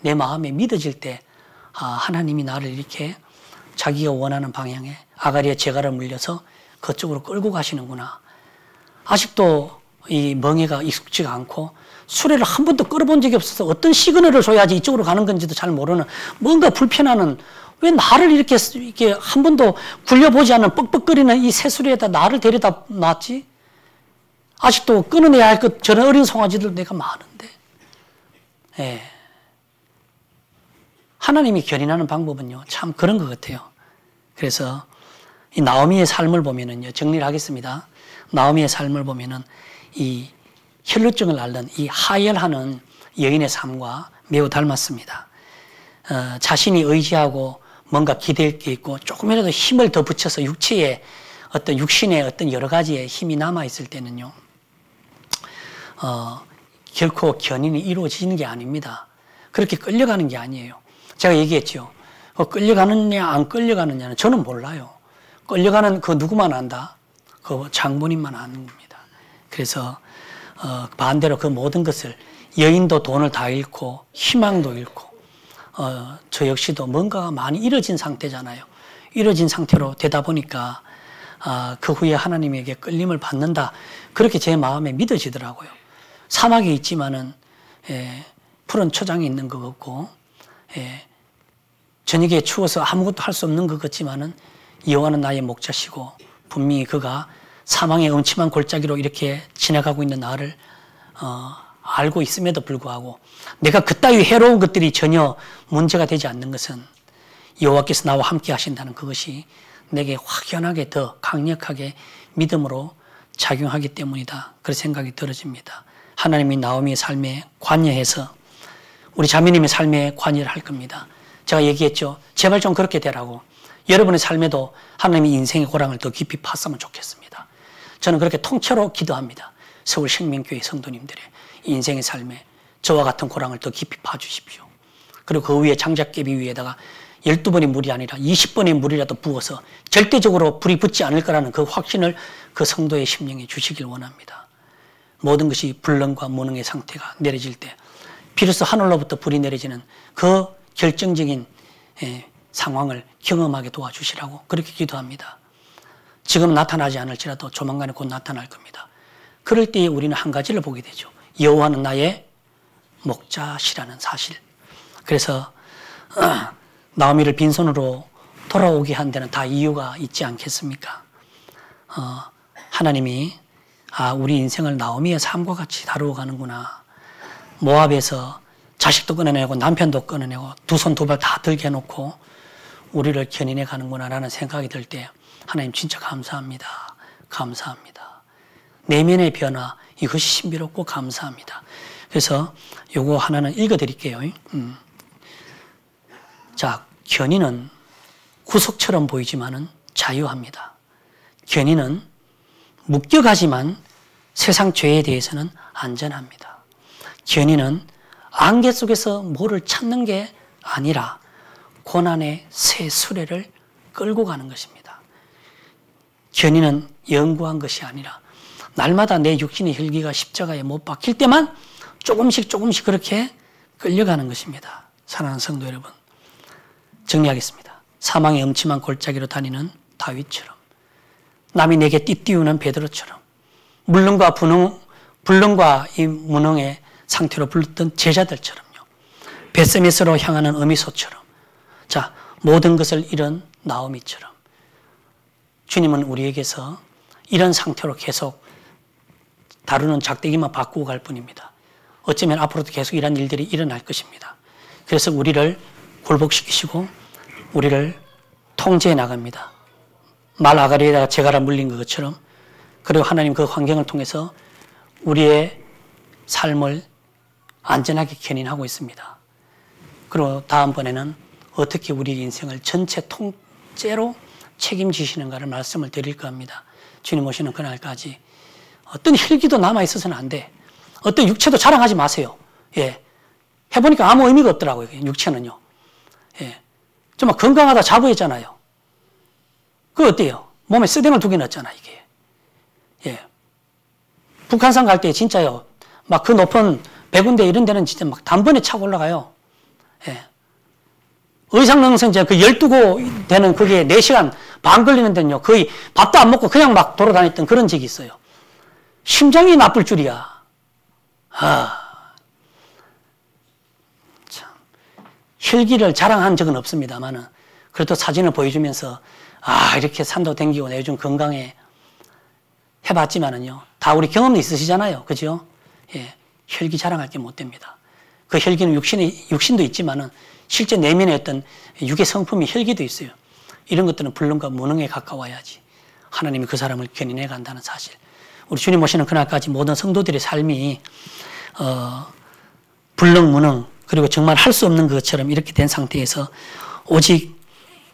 [SPEAKER 1] 내 마음에 믿어질 때, 아, 하나님이 나를 이렇게 자기가 원하는 방향에 아가리에 제갈을 물려서 그쪽으로 끌고 가시는구나. 아직도 이 멍에가 익숙지가 않고 수레를 한 번도 끌어본 적이 없어서 어떤 시그널을 줘야지 이쪽으로 가는 건지도 잘 모르는, 뭔가 불편하는, 왜 나를 이렇게 한 번도 굴려보지 않는 뻑뻑거리는 이 새수레에다 나를 데려다 놨지? 아직도 끊어내야 할 것, 저런 어린 송아지들 내가 많은데. 예. 하나님이 견인하는 방법은요, 참 그런 것 같아요. 그래서 이 나오미의 삶을 보면은요, 정리를 하겠습니다. 나오미의 삶을 보면은 이 혈루증을 앓는 이 하혈하는 여인의 삶과 매우 닮았습니다. 자신이 의지하고 뭔가 기댈 게 있고 조금이라도 힘을 더 붙여서 육체에 어떤 육신의 어떤 여러 가지의 힘이 남아있을 때는요, 결코 견인이 이루어지는 게 아닙니다. 그렇게 끌려가는 게 아니에요. 제가 얘기했죠. 끌려가느냐 안 끌려가느냐는 저는 몰라요. 끌려가는 그 누구만 안다? 그 장본인만 아는 겁니다. 그래서 반대로 그 모든 것을, 여인도 돈을 다 잃고 희망도 잃고 저 역시도 뭔가가 많이 잃어진 상태잖아요. 잃어진 상태로 되다 보니까 그 후에 하나님에게 끌림을 받는다, 그렇게 제 마음에 믿어지더라고요. 사막에 있지만은 푸른 초장에 있는 것 같고, 저녁에 추워서 아무것도 할 수 없는 것 같지만은 여호와는 나의 목자시고 분명히 그가 사망의 음침한 골짜기로 이렇게 지나가고 있는 나를 알고 있음에도 불구하고 내가 그따위 해로운 것들이 전혀 문제가 되지 않는 것은 여호와께서 나와 함께 하신다는 그것이 내게 확연하게 더 강력하게 믿음으로 작용하기 때문이다, 그런 생각이 들어집니다. 하나님이 나오미의 삶에 관여해서 우리 자매님의 삶에 관여를 할 겁니다. 제가 얘기했죠. 제발 좀 그렇게 되라고. 여러분의 삶에도 하나님이 인생의 고랑을 더 깊이 팠으면 좋겠습니다. 저는 그렇게 통째로 기도합니다. 서울 생명교회 성도님들의 인생의 삶에 저와 같은 고랑을 더 깊이 파주십시오. 그리고 그 위에 장작개비 위에다가 12번의 물이 아니라 20번의 물이라도 부어서 절대적으로 불이 붙지 않을 거라는 그 확신을 그 성도의 심령에 주시길 원합니다. 모든 것이 불능과 무능의 상태가 내려질 때 비로소 하늘로부터 불이 내려지는 그 결정적인 상황을 경험하게 도와주시라고 그렇게 기도합니다. 지금 나타나지 않을지라도 조만간에 곧 나타날 겁니다. 그럴 때에 우리는 한 가지를 보게 되죠. 여호와는 나의 목자시라는 사실. 그래서 나오미를 빈손으로 돌아오게 한 데는 다 이유가 있지 않겠습니까? 하나님이 우리 인생을 나오미의 삶과 같이 다루어 가는구나. 모압에서 자식도 끊어내고 남편도 끊어내고 두 손 두 발 다 들게 해놓고 우리를 견인해 가는구나 라는 생각이 들 때 하나님 진짜 감사합니다. 감사합니다. 내면의 변화, 이것이 신비롭고 감사합니다. 그래서 요거 하나는 읽어드릴게요. 자, 견인은 구속처럼 보이지만은 자유합니다. 견인은 묶여가지만 세상 죄에 대해서는 안전합니다. 견인은 안개 속에서 뭐를 찾는 게 아니라 고난의 새 수레를 끌고 가는 것입니다. 견인은 영구한 것이 아니라 날마다 내 육신의 혈기가 십자가에 못 박힐 때만 조금씩 그렇게 끌려가는 것입니다. 사랑하는 성도 여러분, 정리하겠습니다. 사망의 음침한 골짜기로 다니는 다윗처럼, 남이 내게 띠띠우는 베드로처럼, 불능과 이 무능의 상태로 불렀던 제자들처럼요, 벳세메스로 향하는 어미소처럼, 자, 모든 것을 잃은 나오미처럼 주님은 우리에게서 이런 상태로 계속 다루는 작대기만 바꾸고 갈 뿐입니다. 어쩌면 앞으로도 계속 이런 일들이 일어날 것입니다. 그래서 우리를 굴복시키시고 우리를 통제해 나갑니다. 말 아가리에다가 제갈을 물린 것처럼. 그리고 하나님 그 환경을 통해서 우리의 삶을 안전하게 견인하고 있습니다. 그리고 다음번에는 어떻게 우리 인생을 전체 통째로 책임지시는가를 말씀을 드릴까 합니다. 주님 오시는 그날까지 어떤 혈기도 남아있어서는 안 돼. 어떤 육체도 자랑하지 마세요. 예. 해보니까 아무 의미가 없더라고요. 육체는요. 예. 정말 건강하다 자부했잖아요. 그거 어때요? 몸에 쓰댕을 두개 넣었잖아, 이게. 예. 북한산 갈 때 진짜요. 막 그 높은 백운대 이런 데는 진짜 막 단번에 차고 올라가요. 예. 의상능선제 그 12고 되는 그게 4시간 반 걸리는 데는요. 거의 밥도 안 먹고 그냥 막 돌아다녔던 그런 적이 있어요. 심장이 나쁠 줄이야. 참. 혈기를 자랑한 적은 없습니다만은 그래도 사진을 보여주면서 이렇게 산도 댕기고 내 요즘 건강해 해봤지만은요. 다 우리 경험도 있으시잖아요. 그죠? 예. 혈기 자랑할 게 못 됩니다. 그 혈기는 육신도 있지만은 실제 내면에 어떤 육의 성품이 혈기도 있어요. 이런 것들은 불능과 무능에 가까워야지 하나님이 그 사람을 견인해 간다는 사실. 우리 주님 오시는 그날까지 모든 성도들의 삶이 불능, 무능 그리고 정말 할 수 없는 것처럼 이렇게 된 상태에서 오직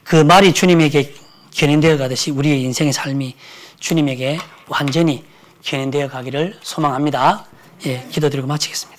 [SPEAKER 1] 그 말이 주님에게 견인되어 가듯이 우리의 인생의 삶이 주님에게 완전히 견인되어 가기를 소망합니다. 예, 기도드리고 마치겠습니다.